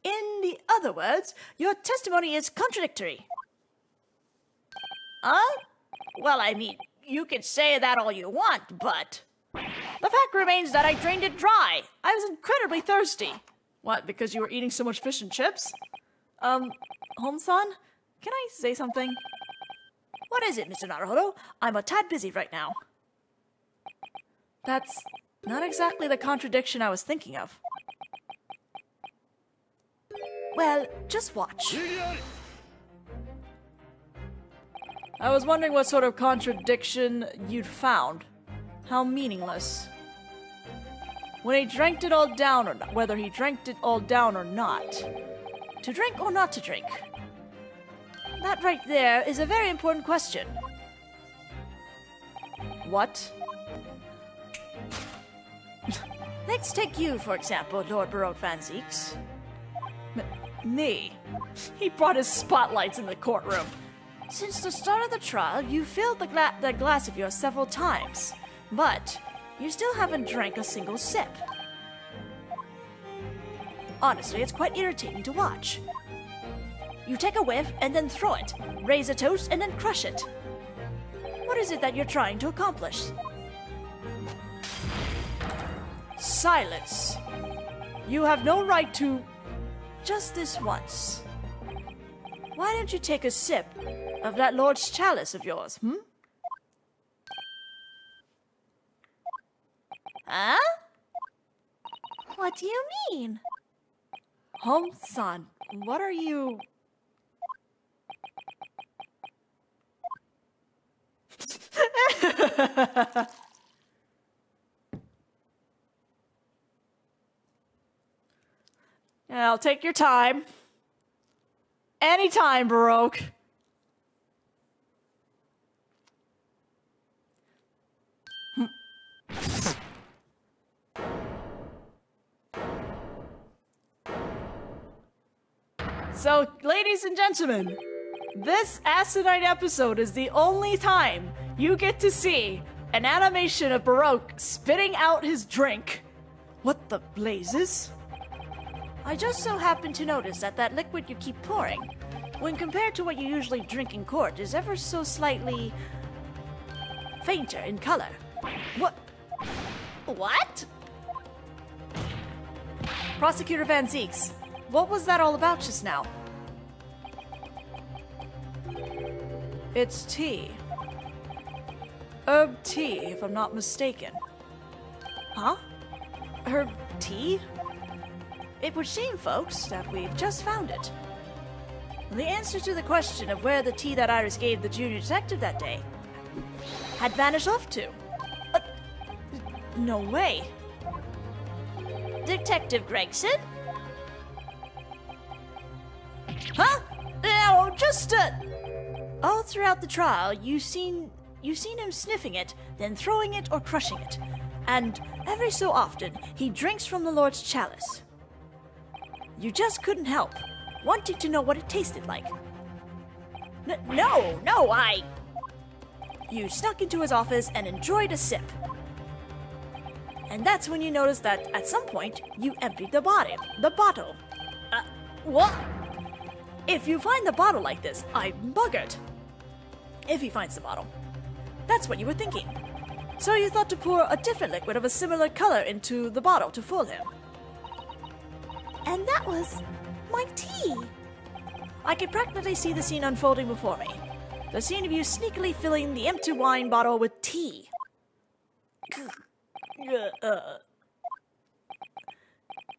[SPEAKER 2] In the other words, your testimony is contradictory. Well, I mean, you can say that all you want, but the fact remains that I drained it dry. I was incredibly thirsty.
[SPEAKER 1] What, because you were eating so much fish and chips? Holmes-san, can I say something?
[SPEAKER 2] What is it, Mr. Naruhodo? I'm a tad busy right now.
[SPEAKER 1] That's not exactly the contradiction I was thinking of.
[SPEAKER 2] Well, just watch.
[SPEAKER 1] I was wondering what sort of contradiction you'd found. How meaningless. When he drank it all down, or not, whether he drank it all down or not. To drink or not to drink? That right there is a very important question. What? Let's take you, for example, Lord Baroque Van Zeeks. Me? He brought his spotlights in the courtroom. Since the start of the trial, you filled that glass of yours several times, but you still haven't drank a single sip. Honestly, it's quite irritating to watch. You take a whiff and then throw it, raise a toast and then crush it. What is it that you're trying to accomplish? Silence. You have no right to... Just this once. Why don't you take a sip of that Lord's chalice of yours, hmm?
[SPEAKER 3] Huh? What do you mean?
[SPEAKER 1] Home-san, what are you... I'll take your time. Anytime, Baroque. So, ladies and gentlemen, this Asinine episode is the only time you get to see an animation of Baroque spitting out his drink. What the blazes? I just so happen to notice that liquid you keep pouring, when compared to what you usually drink in court, is ever so slightly fainter in color. What?
[SPEAKER 2] What?
[SPEAKER 1] Prosecutor Van Zeeks, what was that all about just now? It's tea. Herb tea, if I'm not mistaken. Huh? Herb tea? It would seem, folks, that we've just found it. The answer to the question of where the tea that Iris gave the junior detective that day had vanished off to. No way.
[SPEAKER 2] Detective Gregson? Huh? No, just
[SPEAKER 1] all throughout the trial, you've seen him sniffing it, then throwing it or crushing it. And every so often, he drinks from the Lord's chalice. You just couldn't help wanting to know what it tasted like.
[SPEAKER 2] No,
[SPEAKER 1] You snuck into his office and enjoyed a sip. And that's when you noticed that at some point, you emptied the bottle.
[SPEAKER 2] What?
[SPEAKER 1] If you find the bottle like this, I'm buggered. If he finds the bottle. That's what you were thinking. So you thought to pour a different liquid of a similar color into the bottle to fool him.
[SPEAKER 3] And that was my tea.
[SPEAKER 1] I could practically see the scene unfolding before me. The scene of you sneakily filling the empty wine bottle with tea.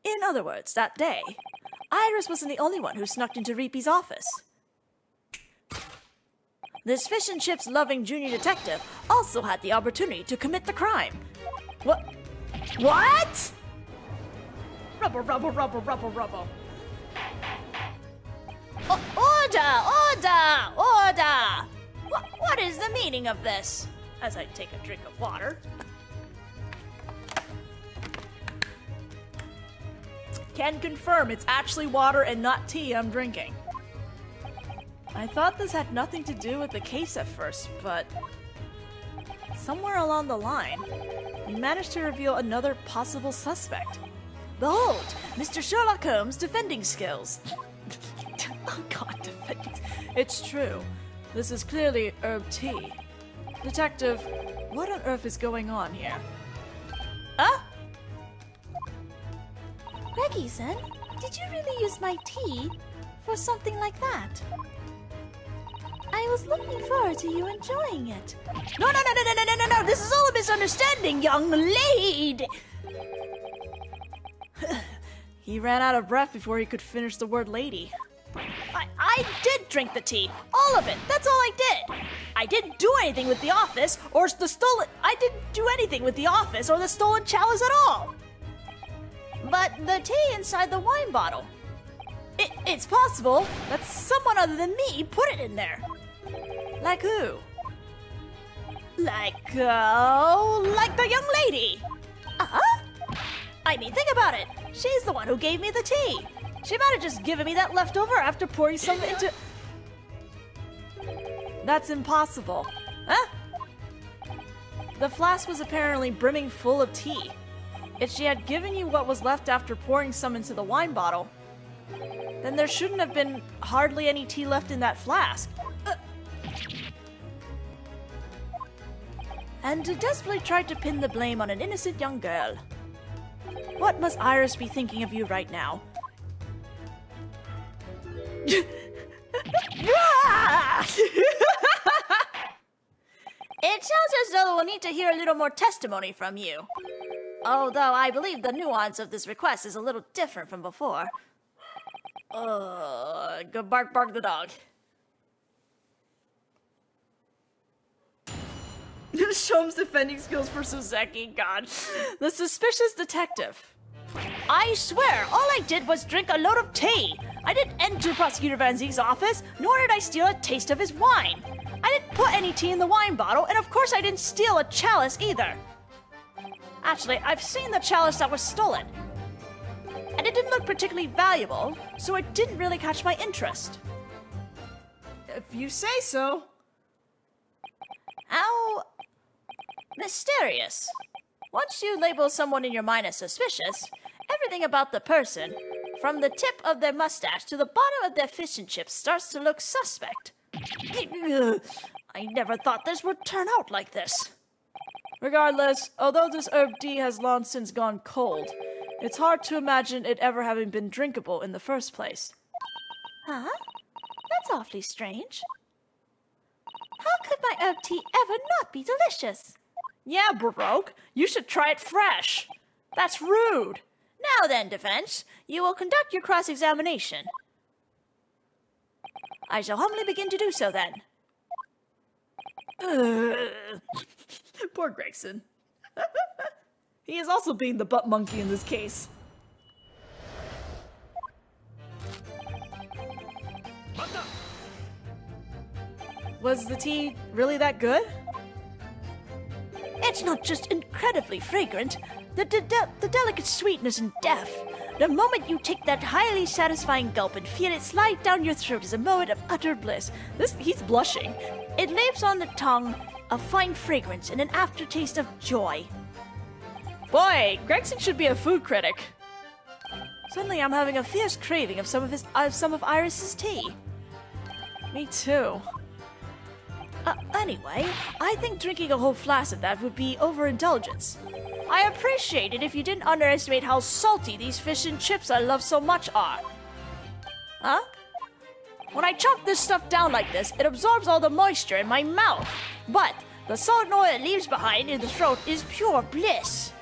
[SPEAKER 1] In other words, that day, Iris wasn't the only one who snuck into Reepe's office. This fish and chips loving junior detective also had the opportunity to commit the crime. What? Rubble.
[SPEAKER 2] Order! What is the meaning of this?
[SPEAKER 1] As I take a drink of water. Can confirm it's actually water and not tea I'm drinking. I thought this had nothing to do with the case at first, but somewhere along the line, we managed to reveal another possible suspect. Behold, Mr. Sherlock Holmes' defending skills. Oh god, defending. It's true. This is clearly herb tea. Detective, what on earth is going on here? Huh?
[SPEAKER 3] Reggie-san, did you really use my tea for something like that? I was looking forward to you enjoying it.
[SPEAKER 2] No, this is all a misunderstanding, young lady!
[SPEAKER 1] He ran out of breath before he could finish the word lady.
[SPEAKER 2] I did drink the tea. All of it. That's all I did.
[SPEAKER 1] I didn't do anything with the office or the stolen. I didn't do anything with the office or the stolen chalice at all.
[SPEAKER 2] But the tea inside the wine bottle.
[SPEAKER 1] It's possible that someone other than me put it in there. Like who? Like the young lady.
[SPEAKER 2] I mean, think about it. She's the one who gave me the tea. She might have just given me that leftover after pouring some into...
[SPEAKER 1] That's impossible.
[SPEAKER 2] Huh?
[SPEAKER 1] The flask was apparently brimming full of tea. If she had given you what was left after pouring some into the wine bottle, then there shouldn't have been hardly any tea left in that flask. And to desperately try to pin the blame on an innocent young girl. What must Iris be thinking of you right now?
[SPEAKER 2] It sounds as though we'll need to hear a little more testimony from you. Although I believe the nuance of this request is a little different from before.
[SPEAKER 1] Go bark the dog. Shom's defending skills for Suzeki, God. The suspicious detective.
[SPEAKER 2] I swear, all I did was drink a load of tea. I didn't enter Prosecutor Van Zeke's office, nor did I steal a taste of his wine. I didn't put any tea in the wine bottle, and of course I didn't steal a chalice either. Actually, I've seen the chalice that was stolen. And it didn't look particularly valuable, so it didn't really catch my interest.
[SPEAKER 1] If you say so.
[SPEAKER 2] How mysterious. Once you label someone in your mind as suspicious, everything about the person, from the tip of their mustache to the bottom of their fish and chips, starts to look suspect. I never thought this would turn out like this.
[SPEAKER 1] Regardless, although this herb tea has long since gone cold, it's hard to imagine it ever having been drinkable in the first place.
[SPEAKER 3] Huh? That's awfully strange. How could my herb tea ever not be delicious?
[SPEAKER 1] Yeah, Baroque, you should try it fresh. That's rude.
[SPEAKER 2] Now then, defense, you will conduct your cross-examination.
[SPEAKER 1] I shall humbly begin to do so then. Poor Gregson. He is also being the butt monkey in this case. Was the tea really that good?
[SPEAKER 2] It's not just incredibly fragrant, the delicate sweetness and depth. The moment you take that highly satisfying gulp and feel it slide down your throat is a moment of utter bliss.
[SPEAKER 1] He's blushing.
[SPEAKER 2] It leaves on the tongue a fine fragrance and an aftertaste of joy.
[SPEAKER 1] Boy, Gregson should be a food critic. Suddenly I'm having a fierce craving of some of Iris's tea. Me too.
[SPEAKER 2] Anyway, I think drinking a whole flask of that would be overindulgence. I appreciate it if you didn't underestimate how salty these fish and chips I love so much are. Huh? When I chop this stuff down like this, it absorbs all the moisture in my mouth. But the salt and oil it leaves behind in the throat is pure bliss.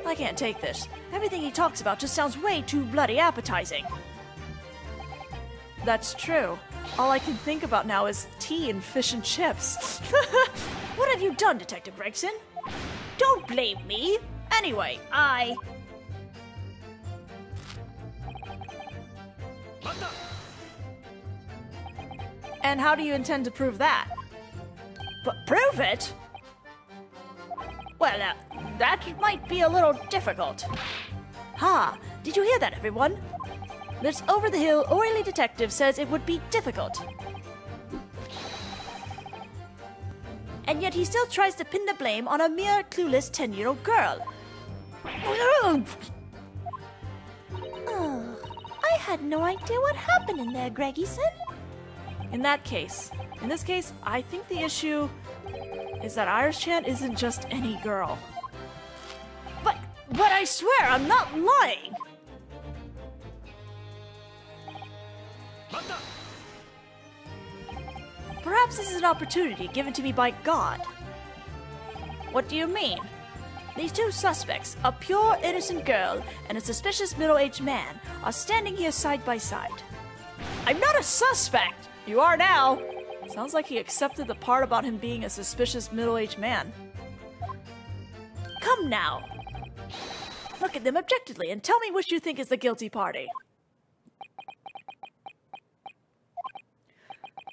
[SPEAKER 1] I can't take this. Everything he talks about just sounds way too bloody appetizing. That's true. All I can think about now is tea and fish and chips.
[SPEAKER 2] What have you done, Detective Gregson? Don't blame me. Anyway,
[SPEAKER 1] And how do you intend to prove that?
[SPEAKER 2] But prove it? Well, that might be a little difficult.
[SPEAKER 1] Ha! Did you hear that, everyone? This over-the-hill, oily detective says it would be difficult.
[SPEAKER 2] And yet he still tries to pin the blame on a mere clueless 10-year-old girl.
[SPEAKER 3] Oh, I had no idea what happened in there, Gregson.
[SPEAKER 1] In this case, I think the issue is that Iris-chan isn't just any girl.
[SPEAKER 2] But I swear I'm not lying.
[SPEAKER 1] Perhaps this is an opportunity given to me by God.
[SPEAKER 2] What do you mean?
[SPEAKER 1] These two suspects, a pure, innocent girl and a suspicious middle-aged man, are standing here side by side.
[SPEAKER 2] I'm not a suspect.
[SPEAKER 1] You are now. Sounds like he accepted the part about him being a suspicious middle-aged man. Come now! Look at them objectively and tell me which you think is the guilty party.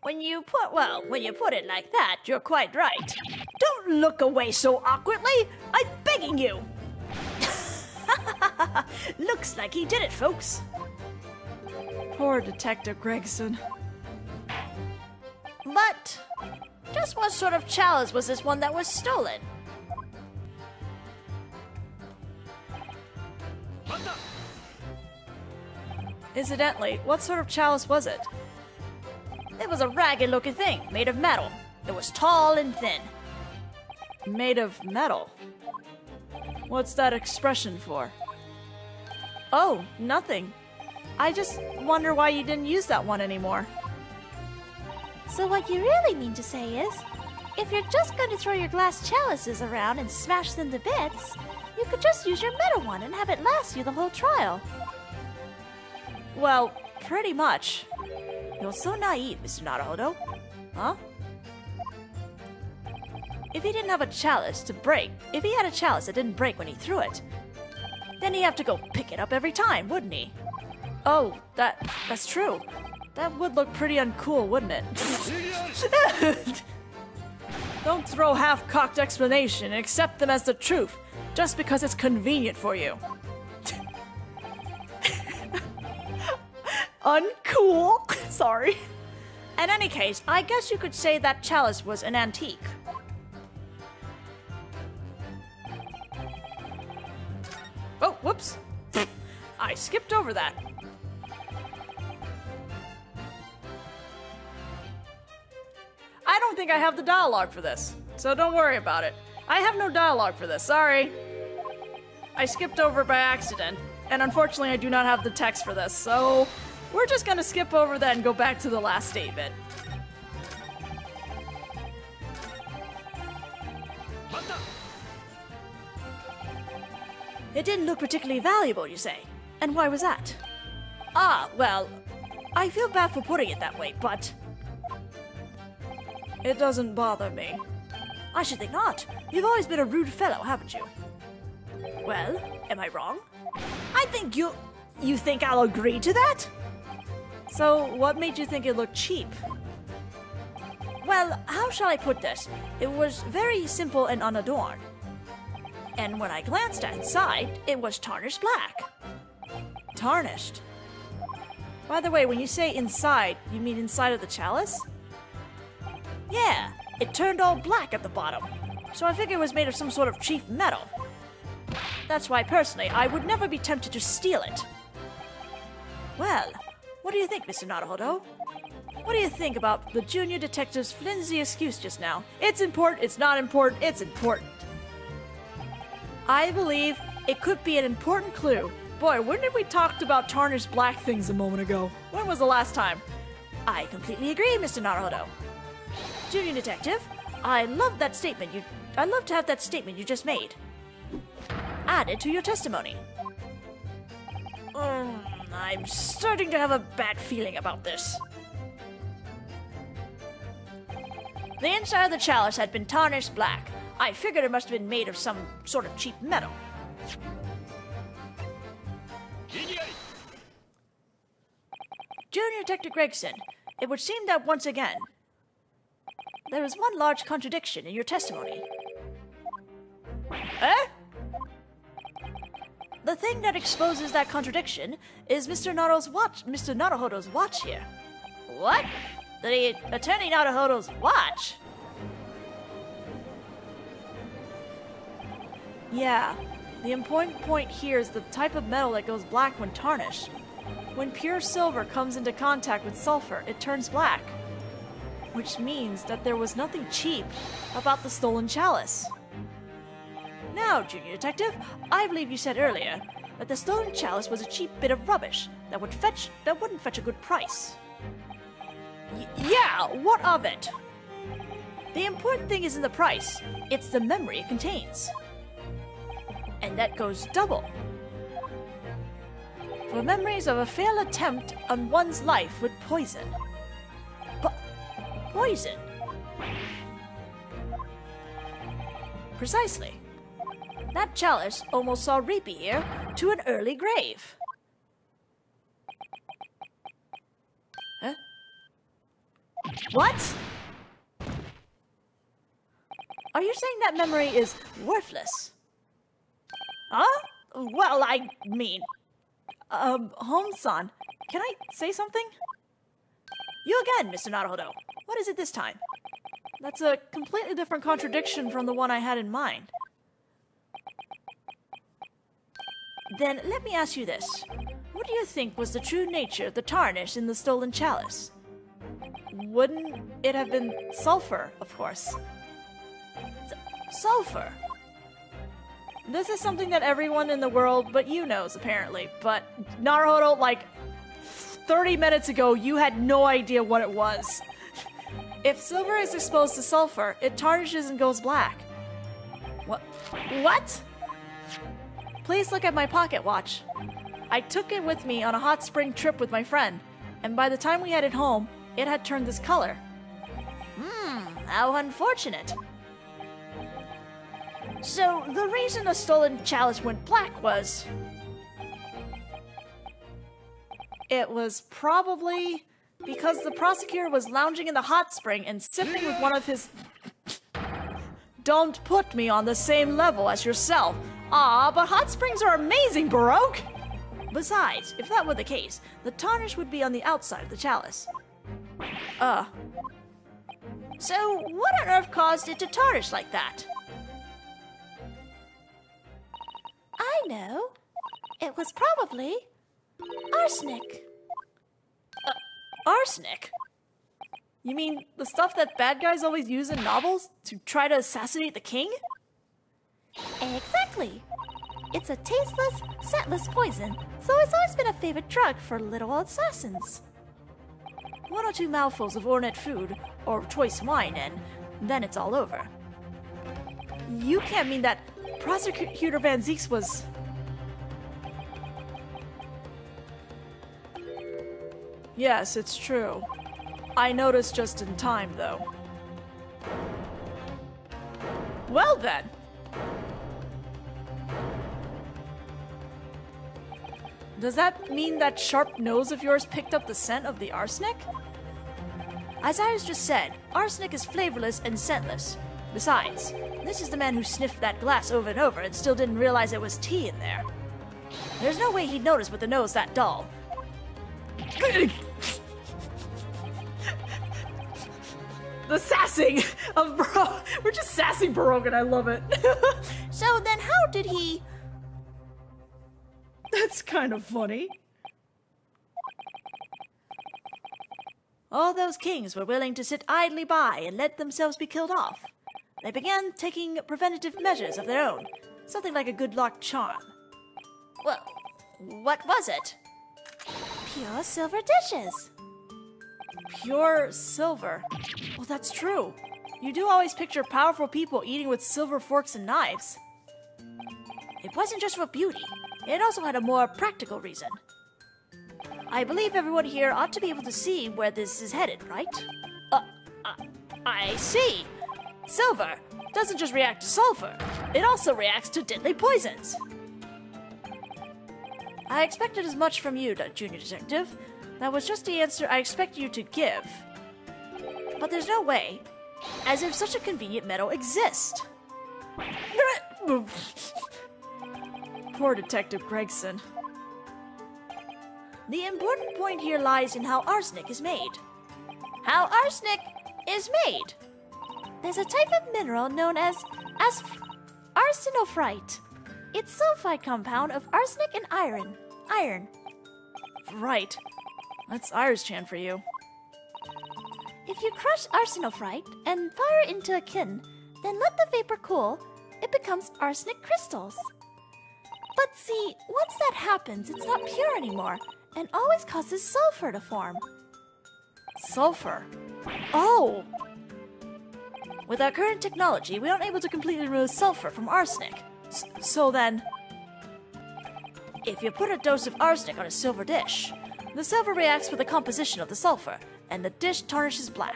[SPEAKER 2] When you put it like that, you're quite right. Don't look away so awkwardly! I'm begging you! Looks like he did it, folks.
[SPEAKER 1] Poor Detective Gregson.
[SPEAKER 2] But just what sort of chalice was this one that was stolen?
[SPEAKER 1] Incidentally, what sort of chalice was it?
[SPEAKER 2] It was a ragged-looking thing, made of metal. It was tall and thin.
[SPEAKER 1] Made of metal? What's that expression for? Oh, nothing. I just wonder why you didn't use that one anymore.
[SPEAKER 3] So what you really mean to say is, if you're just going to throw your glass chalices around and smash them to bits, you could just use your metal one and have it last you the whole trial.
[SPEAKER 1] Well, pretty much. You're so naive, Mr. Naruhodo. Huh? If he didn't have a chalice to break, if he had a chalice that didn't break when he threw it, then he'd have to go pick it up every time, wouldn't he? Oh, that's true. That would look pretty uncool, wouldn't it? Don't throw half-cocked explanation and accept them as the truth, just because it's convenient for you. Uncool? Sorry.
[SPEAKER 2] In any case, I guess you could say that chalice was an antique.
[SPEAKER 1] Oh, whoops. I skipped over that. I don't think I have the dialogue for this, so don't worry about it. I have no dialogue for this, sorry. I skipped over by accident, and unfortunately I do not have the text for this, so we're just gonna skip over that and go back to the last statement. It didn't look particularly valuable, you say? And why was that? Ah, well, I feel bad for putting it that way, but it doesn't bother me. I should think not. You've always been a rude fellow, haven't you? Well, am I wrong? I think you think I'll agree to that? So, what made you think it looked cheap? Well, how shall I put this? It was very simple and unadorned. And when I glanced inside, it was tarnished black. Tarnished? By the way, when you say inside, you mean inside of the chalice? Yeah, it turned all black at the bottom, so I figured it was made of some sort of cheap metal. That's why, personally, I would never be tempted to steal it. Well, what do you think, Mr. Naruhodo? What do you think about the junior detective's flimsy excuse just now? It's important, it's not important, it's important. I believe it could be an important clue. Boy, when did we talk about tarnished black things a moment ago? When was the last time? I completely agree, Mr. Naruhodo. Junior Detective, I'd love to have that statement you just made added to your testimony. I'm starting to have a bad feeling about this. The inside of the chalice had been tarnished black. I figured it must have been made of some sort of cheap metal. Junior Detective Gregson, it would seem that once again, there is one large contradiction in your testimony. Eh? The thing that exposes that contradiction is Mr. Naruhodo's watch here. What? The Attorney Naruhodo's watch? Yeah, the important point here is the type of metal that goes black when tarnished. When pure silver comes into contact with sulfur, it turns black. Which means that there was nothing cheap about the stolen chalice. Now, Junior Detective, I believe you said earlier that the stolen chalice was a cheap bit of rubbish that wouldn't fetch a good price. Yeah, what of it? The important thing isn't the price, it's the memory it contains. And that goes double. For memories of a failed attempt on one's life with poison.
[SPEAKER 2] poison. Precisely. That chalice almost saw Reapy here to an early grave. Huh? What? Are you saying that memory is worthless? Huh? Well, I mean...
[SPEAKER 1] Home-san, can I say something?
[SPEAKER 2] You again, Mr. Naruhodo. What is it this time?
[SPEAKER 1] That's a completely different contradiction from the one I had in mind.
[SPEAKER 2] Then let me ask you this. What do you think was the true nature of the tarnish in the stolen chalice?
[SPEAKER 1] Wouldn't it have been sulfur, of course?
[SPEAKER 2] Sulfur?
[SPEAKER 1] This is something that everyone in the world but you knows, apparently. But, Naruhodo, like, 30 minutes ago, you had no idea what it was. If silver is exposed to sulfur, it tarnishes and goes black. What? Please look at my pocket watch. I took it with me on a hot spring trip with my friend, and by the time we headed home, it had turned this color.
[SPEAKER 2] How unfortunate. So, the reason the stolen chalice went black was...
[SPEAKER 1] It was probably because the prosecutor was lounging in the hot spring and sipping with one of his... Don't put me on the same level as yourself. Ah, but hot springs are amazing, Baroque!
[SPEAKER 2] Besides, if that were the case, the tarnish would be on the outside of the chalice. So, what on earth caused it to tarnish like that?
[SPEAKER 3] I know. It was probably arsenic.
[SPEAKER 2] Arsenic?
[SPEAKER 1] You mean the stuff that bad guys always use in novels to try to assassinate the king?
[SPEAKER 3] Exactly. It's a tasteless, scentless poison, so it's always been a favorite drug for little assassins.
[SPEAKER 2] 1 or 2 mouthfuls of ornate food, or choice wine, and then it's all over.
[SPEAKER 1] You can't mean that Prosecutor Van Zieks was... Yes, it's true. I noticed just in time, though. Well then! Does that mean that sharp nose of yours picked up the scent of the arsenic?
[SPEAKER 2] As I just said, arsenic is flavorless and scentless. Besides, this is the man who sniffed that glass over and over and still didn't realize there was tea in there. There's no way he'd notice with a nose that dull.
[SPEAKER 1] The sassing of Baroque. We're just sassing Baroque and I love it.
[SPEAKER 2] So then how did he...
[SPEAKER 1] That's kind of funny.
[SPEAKER 2] All those kings were willing to sit idly by and let themselves be killed off. They began taking preventative measures of their own, something like a good luck charm. Well, what was it?
[SPEAKER 3] Pure silver dishes.
[SPEAKER 1] Pure silver. Well, that's true. You do always picture powerful people eating with silver forks and knives.
[SPEAKER 2] It wasn't just for beauty. It also had a more practical reason. I believe everyone here ought to be able to see where this is headed, right? I see. Silver doesn't just react to sulfur. It also reacts to deadly poisons. I expected as much from you, Junior Detective. That was just the answer I expect you to give. But there's no way, as if such a convenient metal exists.
[SPEAKER 1] Poor Detective Gregson.
[SPEAKER 2] The important point here lies in how arsenic is made. How arsenic is made.
[SPEAKER 3] There's a type of mineral known as arsenophrite. It's sulfide compound of arsenic and iron.
[SPEAKER 1] Right. That's Irish-chan for you.
[SPEAKER 3] If you crush arsenophrite and fire it into a kiln, then let the vapor cool, it becomes arsenic crystals. But see, once that happens, it's not pure anymore, and always causes sulfur to form.
[SPEAKER 1] Sulfur? Oh!
[SPEAKER 2] With our current technology, we aren't able to completely remove sulfur from arsenic.
[SPEAKER 1] So then...
[SPEAKER 2] If you put a dose of arsenic on a silver dish, the silver reacts with the composition of the sulfur, and the dish tarnishes black.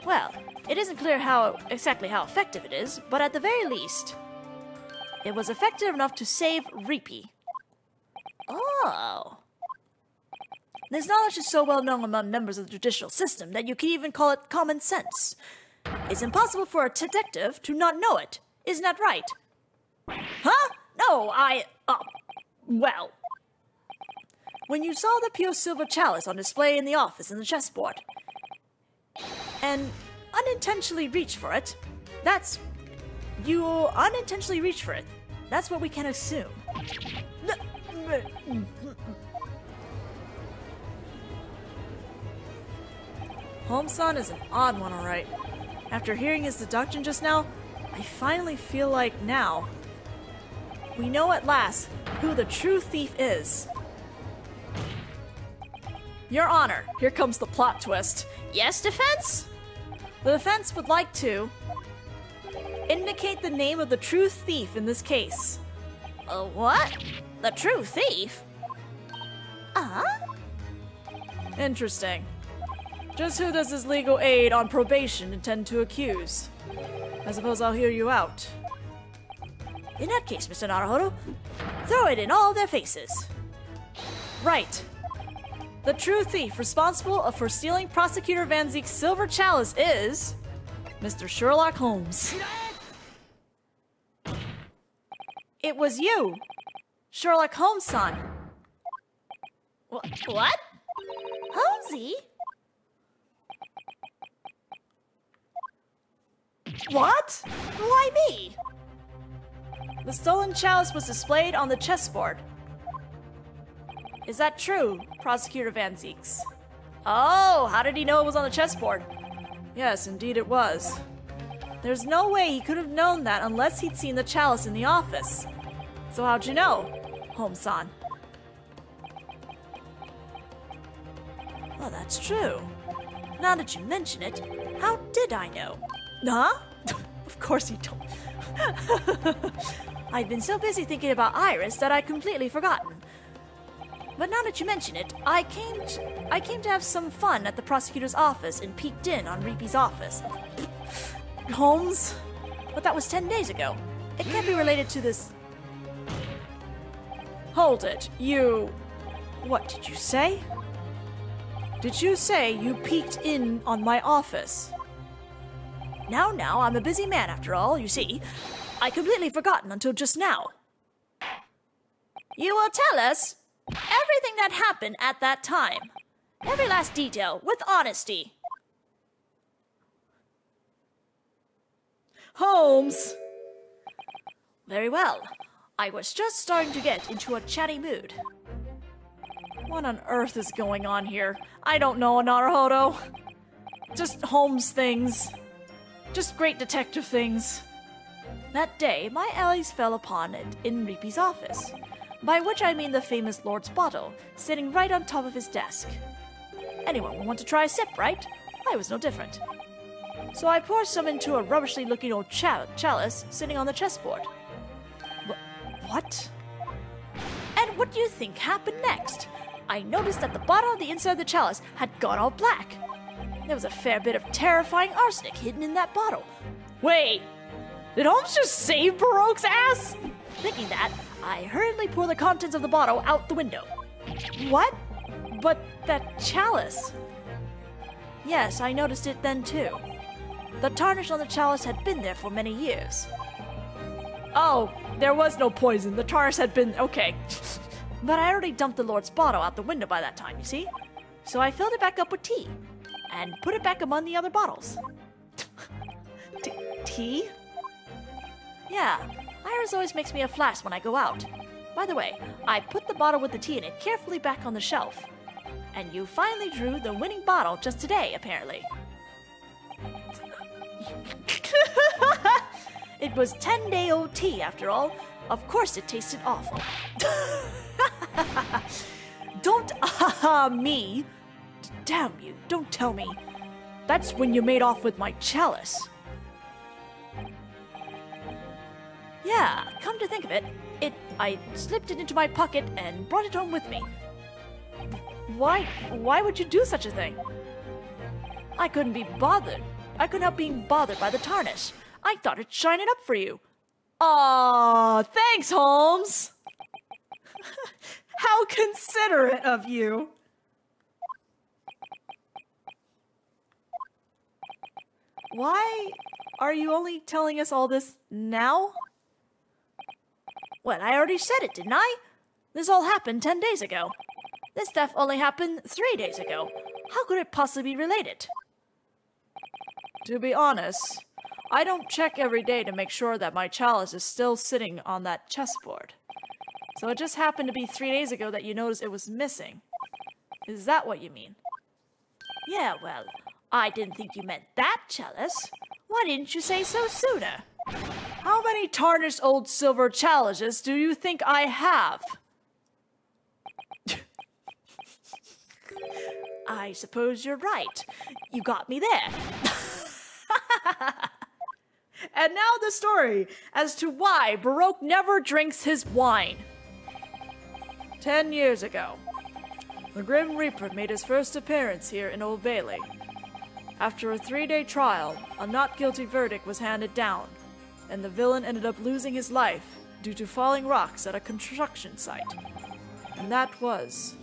[SPEAKER 2] Well, it isn't clear exactly how effective it is, but at the very least, it was effective enough to save Reapy. Oh. This knowledge is so well known among members of the judicial system that you can even call it common sense. It's impossible for a detective to not know it. Isn't that right? Huh? No, well. When you saw the pure silver chalice on display in the office in the chessboard, and unintentionally reached for it, you unintentionally reached for it. That's what we can assume.
[SPEAKER 1] Holmes-san is an odd one, alright. After hearing his deduction just now, I finally feel like now we know at last who the true thief is. Your Honor, here comes the plot twist.
[SPEAKER 2] Yes, defense?
[SPEAKER 1] The defense would like to indicate the name of the true thief in this case.
[SPEAKER 2] What? The true thief?
[SPEAKER 1] Interesting. Just who does his legal aid on probation intend to accuse? I suppose I'll hear you out.
[SPEAKER 2] In that case, Mr. Naruhodo, throw it in all their faces.
[SPEAKER 1] Right. The true thief responsible for stealing Prosecutor Van Zeek's silver chalice is Mr. Sherlock Holmes. It was you, Sherlock Holmes-san.
[SPEAKER 2] What?
[SPEAKER 3] Holmesy?
[SPEAKER 1] What?
[SPEAKER 2] Why me?
[SPEAKER 1] The stolen chalice was displayed on the chessboard. Is that true, Prosecutor Van Zeeks? Oh, how did he know it was on the chessboard? Yes, indeed it was. There's no way he could have known that unless he'd seen the chalice in the office. So how'd you know, Holmes-san?
[SPEAKER 2] Well, that's true. Now that you mention it, how did I know?
[SPEAKER 1] Huh? Of course you don't.
[SPEAKER 2] I've been so busy thinking about Iris that I'd completely forgotten. But now that you mention it, I came to have some fun at the prosecutor's office and peeked in on Reapy's office.
[SPEAKER 1] Holmes?
[SPEAKER 2] But that was 10 days ago. It can't be related to this.
[SPEAKER 1] Hold it. What did you say? Did you say you peeked in on my office?
[SPEAKER 2] Now, I'm a busy man after all, you see. I completely forgotten until just now. You will tell us everything that happened at that time. Every last detail, with honesty.
[SPEAKER 1] Holmes!
[SPEAKER 2] Very well. I was just starting to get into a chatty mood.
[SPEAKER 1] What on earth is going on here? I don't know, Naruhodo. Just Holmes things. Just great detective things. That day, my eyes fell upon it in Reapy's office, by which I mean the famous Lord's bottle, sitting right on top of his desk. Anyone would want to try a sip, right? I was no different. So I poured some into a rubbishly-looking old chalice sitting on the chessboard. What?
[SPEAKER 2] And what do you think happened next? I noticed that the bottom of the inside of the chalice had gone all black. There was a fair bit of terrifying arsenic hidden in that bottle.
[SPEAKER 1] Wait, did Holmes just save Baroque's ass?
[SPEAKER 2] Thinking that, I hurriedly poured the contents of the bottle out the window.
[SPEAKER 1] What? But that chalice. Yes, I noticed it then too. The tarnish on the chalice had been there for many years. Oh, there was no poison. The tarnish had been... okay. But I already dumped the Lord's bottle out the window by that time, you see? So I filled it back up with tea, and put it back among the other bottles. Tea? Yeah, Iris always makes me a flask when I go out. By the way, I put the bottle with the tea in it carefully back on the shelf. And you finally drew the winning bottle just today, apparently. It was 10-day-old tea, after all. Of course it tasted awful. Don't me. Damn you, don't tell me. That's when you made off with my chalice. Yeah, come to think of it, I slipped it into my pocket and brought it home with me. Why would you do such a thing? I couldn't be bothered. I couldn't help being bothered by the tarnish. I thought it'd shine it up for you. Aw, thanks, Holmes. How considerate of you. Why are you only telling us all this now?
[SPEAKER 2] Well, I already said it, didn't I? This all happened 10 days ago. This stuff only happened 3 days ago. How could it possibly be related?
[SPEAKER 1] To be honest, I don't check every day to make sure that my chalice is still sitting on that chessboard. So it just happened to be 3 days ago that you noticed it was missing. Is that what you mean?
[SPEAKER 2] Yeah, well, I didn't think you meant that chalice. Why didn't you say so sooner?
[SPEAKER 1] How many tarnished old silver chalices do you think I have?
[SPEAKER 2] I suppose you're right. You got me there.
[SPEAKER 1] And now the story as to why Baroque never drinks his wine. 10 years ago, the Grim Reaper made his first appearance here in Old Bailey. After a 3-day trial, a not guilty verdict was handed down, and the villain ended up losing his life due to falling rocks at a construction site. And that was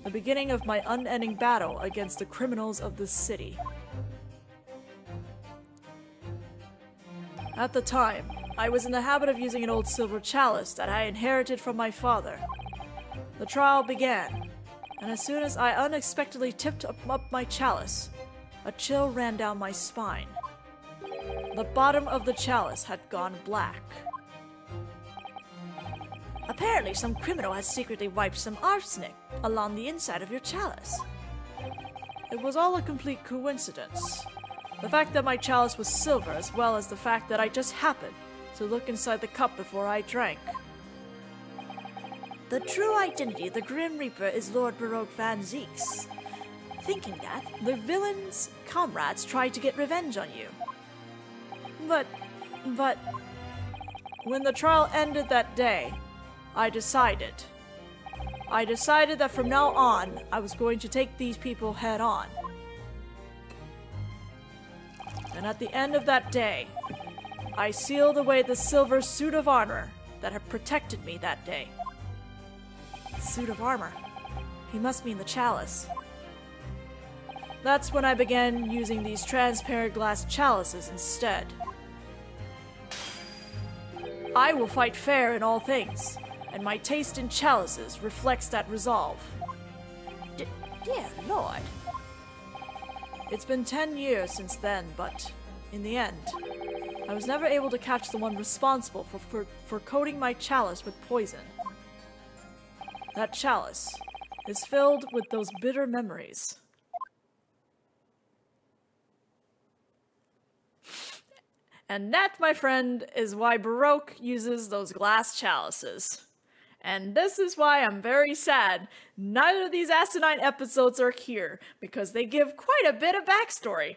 [SPEAKER 1] the beginning of my unending battle against the criminals of the city. At the time, I was in the habit of using an old silver chalice that I inherited from my father. The trial began, and as soon as I unexpectedly tipped up my chalice, a chill ran down my spine. The bottom of the chalice had gone black.
[SPEAKER 2] Apparently, some criminal has secretly wiped some arsenic along the inside of your chalice.
[SPEAKER 1] It was all a complete coincidence. The fact that my chalice was silver, as well as the fact that I just happened to look inside the cup before I drank.
[SPEAKER 2] The true identity of the Grim Reaper is Lord Baroque Van Zeeks. Thinking that, the villain's comrades tried to get revenge on you.
[SPEAKER 1] But, when the trial ended that day, I decided that from now on, I was going to take these people head on. And at the end of that day, I sealed away the silver suit of armor that had protected me that day. Suit of armor? He must mean the chalice. That's when I began using these transparent glass chalices instead. I will fight fair in all things, and my taste in chalices reflects that resolve.
[SPEAKER 2] Dear Lord.
[SPEAKER 1] It's been 10 years since then, but in the end, I was never able to catch the one responsible for coating my chalice with poison. That chalice is filled with those bitter memories. And that, my friend, is why Baroque uses those glass chalices. And this is why I'm very sad neither of these Asinine episodes are here, because they give quite a bit of backstory.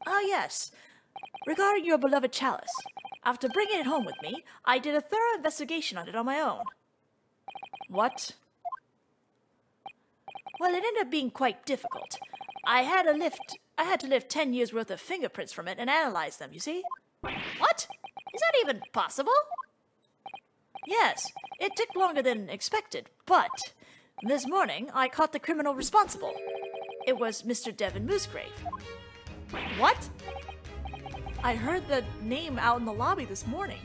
[SPEAKER 2] Ah, yes. Regarding your beloved chalice, after bringing it home with me, I did a thorough investigation on it on my own.
[SPEAKER 1] What?
[SPEAKER 2] Well, it ended up being quite difficult. I had to lift 10 years' worth of fingerprints from it and analyze them, you see? What? Is that even possible? Yes, it took longer than expected, but this morning I caught the criminal responsible. It was Mr. Devin Moosegrave.
[SPEAKER 1] What? I heard the name out in the lobby this morning.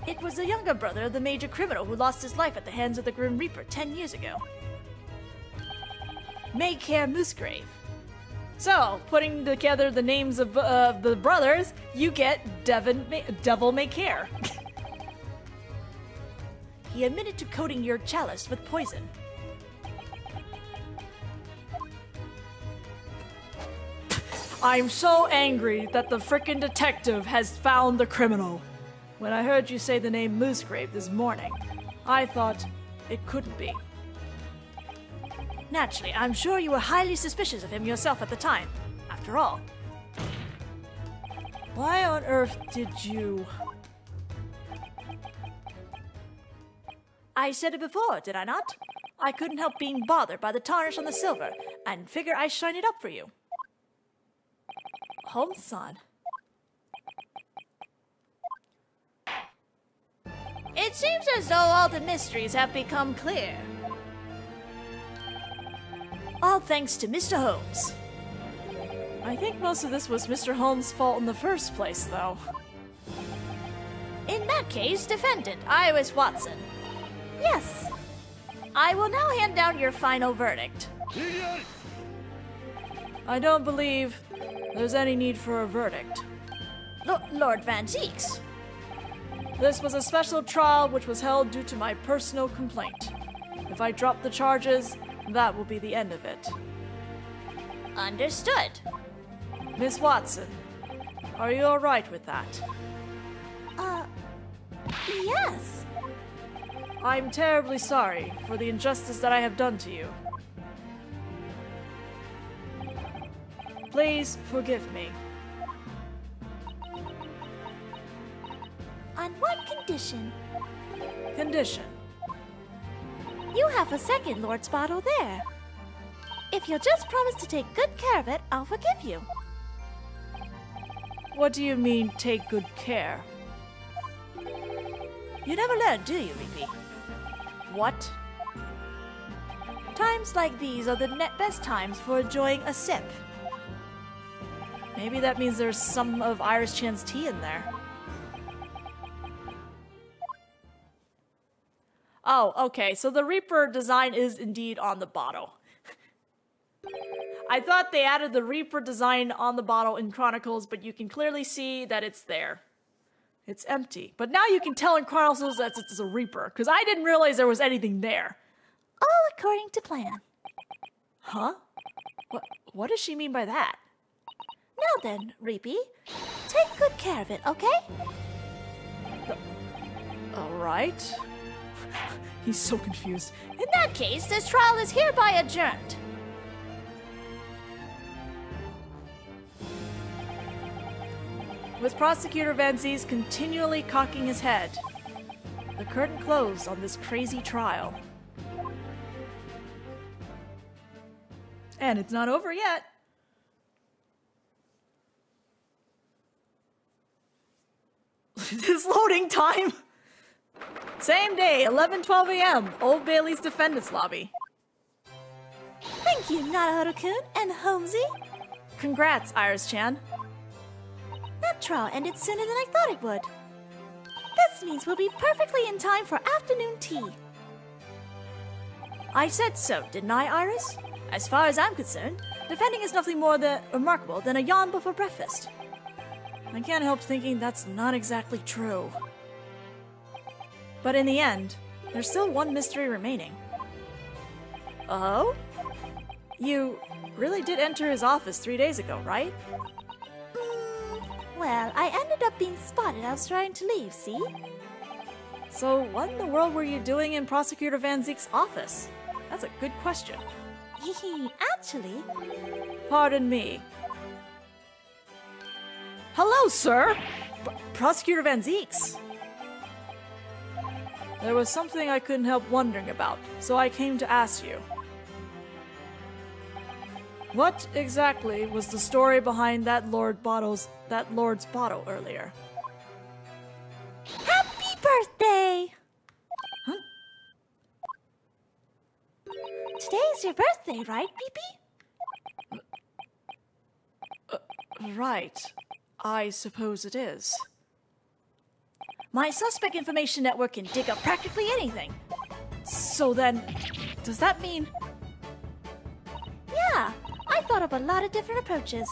[SPEAKER 2] It was the younger brother of the major criminal who lost his life at the hands of the Grim Reaper 10 years ago. Maycare Moosegrave.
[SPEAKER 1] So, putting together the names of the brothers, you get Devil May Care.
[SPEAKER 2] He admitted to coating your chalice with poison.
[SPEAKER 1] I'm so angry that the frickin' detective has found the criminal. When I heard you say the name Moosegrave this morning, I thought it couldn't be.
[SPEAKER 2] Naturally, I'm sure you were highly suspicious of him yourself at the time. After all.
[SPEAKER 1] Why on earth did you...
[SPEAKER 2] I said it before, did I not?
[SPEAKER 1] I couldn't help being bothered by the tarnish on the silver, and figure I shine it up for you. Holmes-san.
[SPEAKER 2] It seems as though all the mysteries have become clear. All thanks to Mr. Holmes.
[SPEAKER 1] I think most of this was Mr. Holmes' fault in the first place, though.
[SPEAKER 2] In that case, defendant Iris Watson.
[SPEAKER 3] Yes.
[SPEAKER 2] I will now hand down your final verdict.
[SPEAKER 1] I don't believe there's any need for a verdict.
[SPEAKER 2] Lord Van Zeeks.
[SPEAKER 1] This was a special trial which was held due to my personal complaint. If I drop the charges, that will be the end of it.
[SPEAKER 2] Understood.
[SPEAKER 1] Miss Watson, are you alright with that?
[SPEAKER 3] Yes.
[SPEAKER 1] I'm terribly sorry for the injustice that I have done to you. Please forgive me.
[SPEAKER 3] On one condition.
[SPEAKER 1] Condition.
[SPEAKER 3] You have a second Lord's bottle there. If you'll just promise to take good care of it, I'll forgive you.
[SPEAKER 1] What do you mean, take good care?
[SPEAKER 2] You never learn, do you, Reapy?
[SPEAKER 1] What?
[SPEAKER 2] Times like these are the best times for enjoying a sip.
[SPEAKER 1] Maybe that means there's some of Iris-chan's tea in there. Oh, okay, so the Reaper design is indeed on the bottle. I thought they added the Reaper design on the bottle in Chronicles, but you can clearly see that it's there. It's empty. But now you can tell in Chronicles that it's a Reaper, because I didn't realize there was anything there.
[SPEAKER 3] All according to plan.
[SPEAKER 1] Huh? What does she mean by that?
[SPEAKER 3] Now then, Reapy, take good care of it, okay?
[SPEAKER 1] Alright. He's so confused.
[SPEAKER 2] In that case, this trial is hereby adjourned.
[SPEAKER 1] With Prosecutor Van Zees continually cocking his head, the curtain closed on this crazy trial. And it's not over yet. This loading time! Same day, 11:12 a.m., Old Bailey's Defendants Lobby.
[SPEAKER 3] Thank you, Naruto-kun and Holmesy.
[SPEAKER 1] Congrats, Iris-chan.
[SPEAKER 3] That trial ended sooner than I thought it would. This means we'll be perfectly in time for afternoon tea.
[SPEAKER 1] I said so, didn't I, Iris? As far as I'm concerned, defending is nothing more remarkable than a yawn before breakfast. I can't help thinking that's not exactly true. But in the end, there's still one mystery remaining. Oh? You really did enter his office 3 days ago, right?
[SPEAKER 3] Well, I ended up being spotted. I was trying to leave, see?
[SPEAKER 1] So what in the world were you doing in Prosecutor Van Zeek's office? That's a good question.
[SPEAKER 3] Actually...
[SPEAKER 1] Pardon me. Hello, sir! Prosecutor Van Zeeks. There was something I couldn't help wondering about, so I came to ask you. What exactly was the story behind that Lord's bottle earlier?
[SPEAKER 3] Happy birthday!
[SPEAKER 1] Huh?
[SPEAKER 3] Today's your birthday, right, Pee-Pee?
[SPEAKER 1] Right. I suppose it is.
[SPEAKER 2] My suspect information network can dig up practically anything.
[SPEAKER 1] So then, does that mean...
[SPEAKER 3] Yeah, I thought of a lot of different approaches.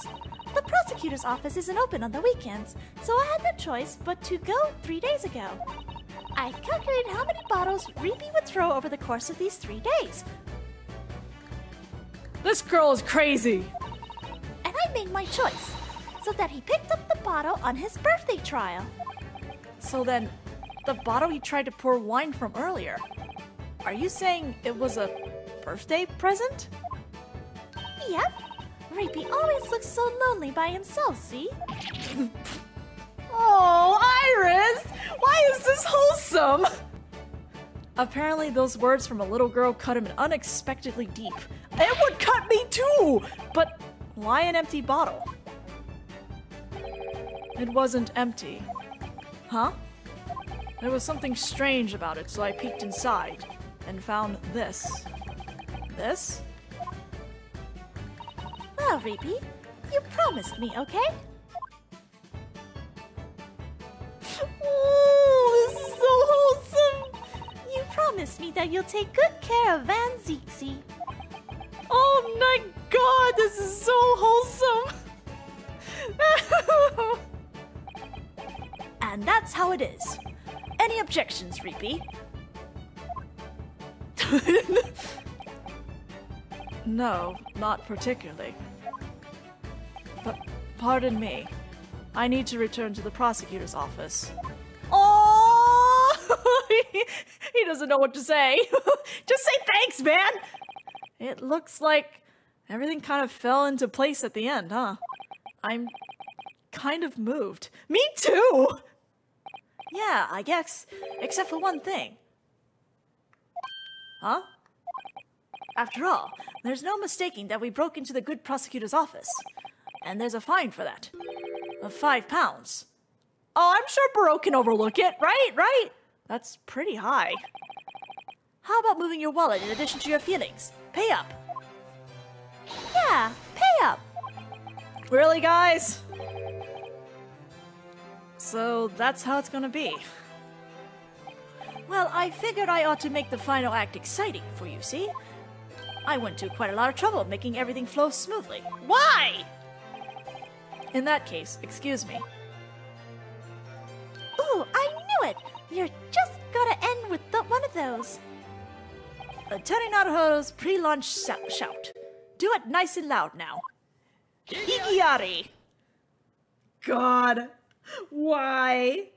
[SPEAKER 3] The prosecutor's office isn't open on the weekends, so I had no choice but to go 3 days ago. I calculated how many bottles Reapy would throw over the course of these 3 days.
[SPEAKER 1] This girl is crazy!
[SPEAKER 3] And I made my choice, so that he picked up the bottle on his birthday trial.
[SPEAKER 1] So then, the bottle he tried to pour wine from earlier, are you saying it was a birthday present?
[SPEAKER 3] Yep. Reapy always looks so lonely by himself, see?
[SPEAKER 1] Oh, Iris! Why is this wholesome? Apparently those words from a little girl cut him unexpectedly deep. It would cut me too! But why an empty bottle? It wasn't empty. Huh? There was something strange about it, so I peeked inside and found this. This?
[SPEAKER 3] Well, Reapy, you promised me, okay? Oh, this is so wholesome! You promised me that you'll take good care of Van Zeexy.
[SPEAKER 1] Oh my god, this is so wholesome!
[SPEAKER 2] And that's how it is. Any objections, Reapy?
[SPEAKER 1] No, not particularly. But pardon me. I need to return to the prosecutor's office.
[SPEAKER 2] Oh!
[SPEAKER 1] He doesn't know what to say. Just say thanks, man! It looks like everything kind of fell into place at the end, huh? I'm kind of moved. Me too!
[SPEAKER 2] Yeah, I guess. Except for one thing.
[SPEAKER 1] Huh?
[SPEAKER 2] After all, there's no mistaking that we broke into the good prosecutor's office. And there's a fine for that. Of £5.
[SPEAKER 1] Oh, I'm sure Bro can overlook it, right? Right? That's pretty high.
[SPEAKER 2] How about moving your wallet in addition to your feelings? Pay up.
[SPEAKER 3] Yeah, pay up.
[SPEAKER 1] Really, guys? So that's how it's gonna be.
[SPEAKER 2] Well, I figured I ought to make the final act exciting for you, see? I went to quite a lot of trouble making everything flow smoothly.
[SPEAKER 1] Why? In that case, excuse me.
[SPEAKER 3] Ooh, I knew it! You're just gotta end with one of those.
[SPEAKER 2] Attorney Naruhodo's pre-launch shout. Do it nice and loud now.
[SPEAKER 1] Higiyari! God, why?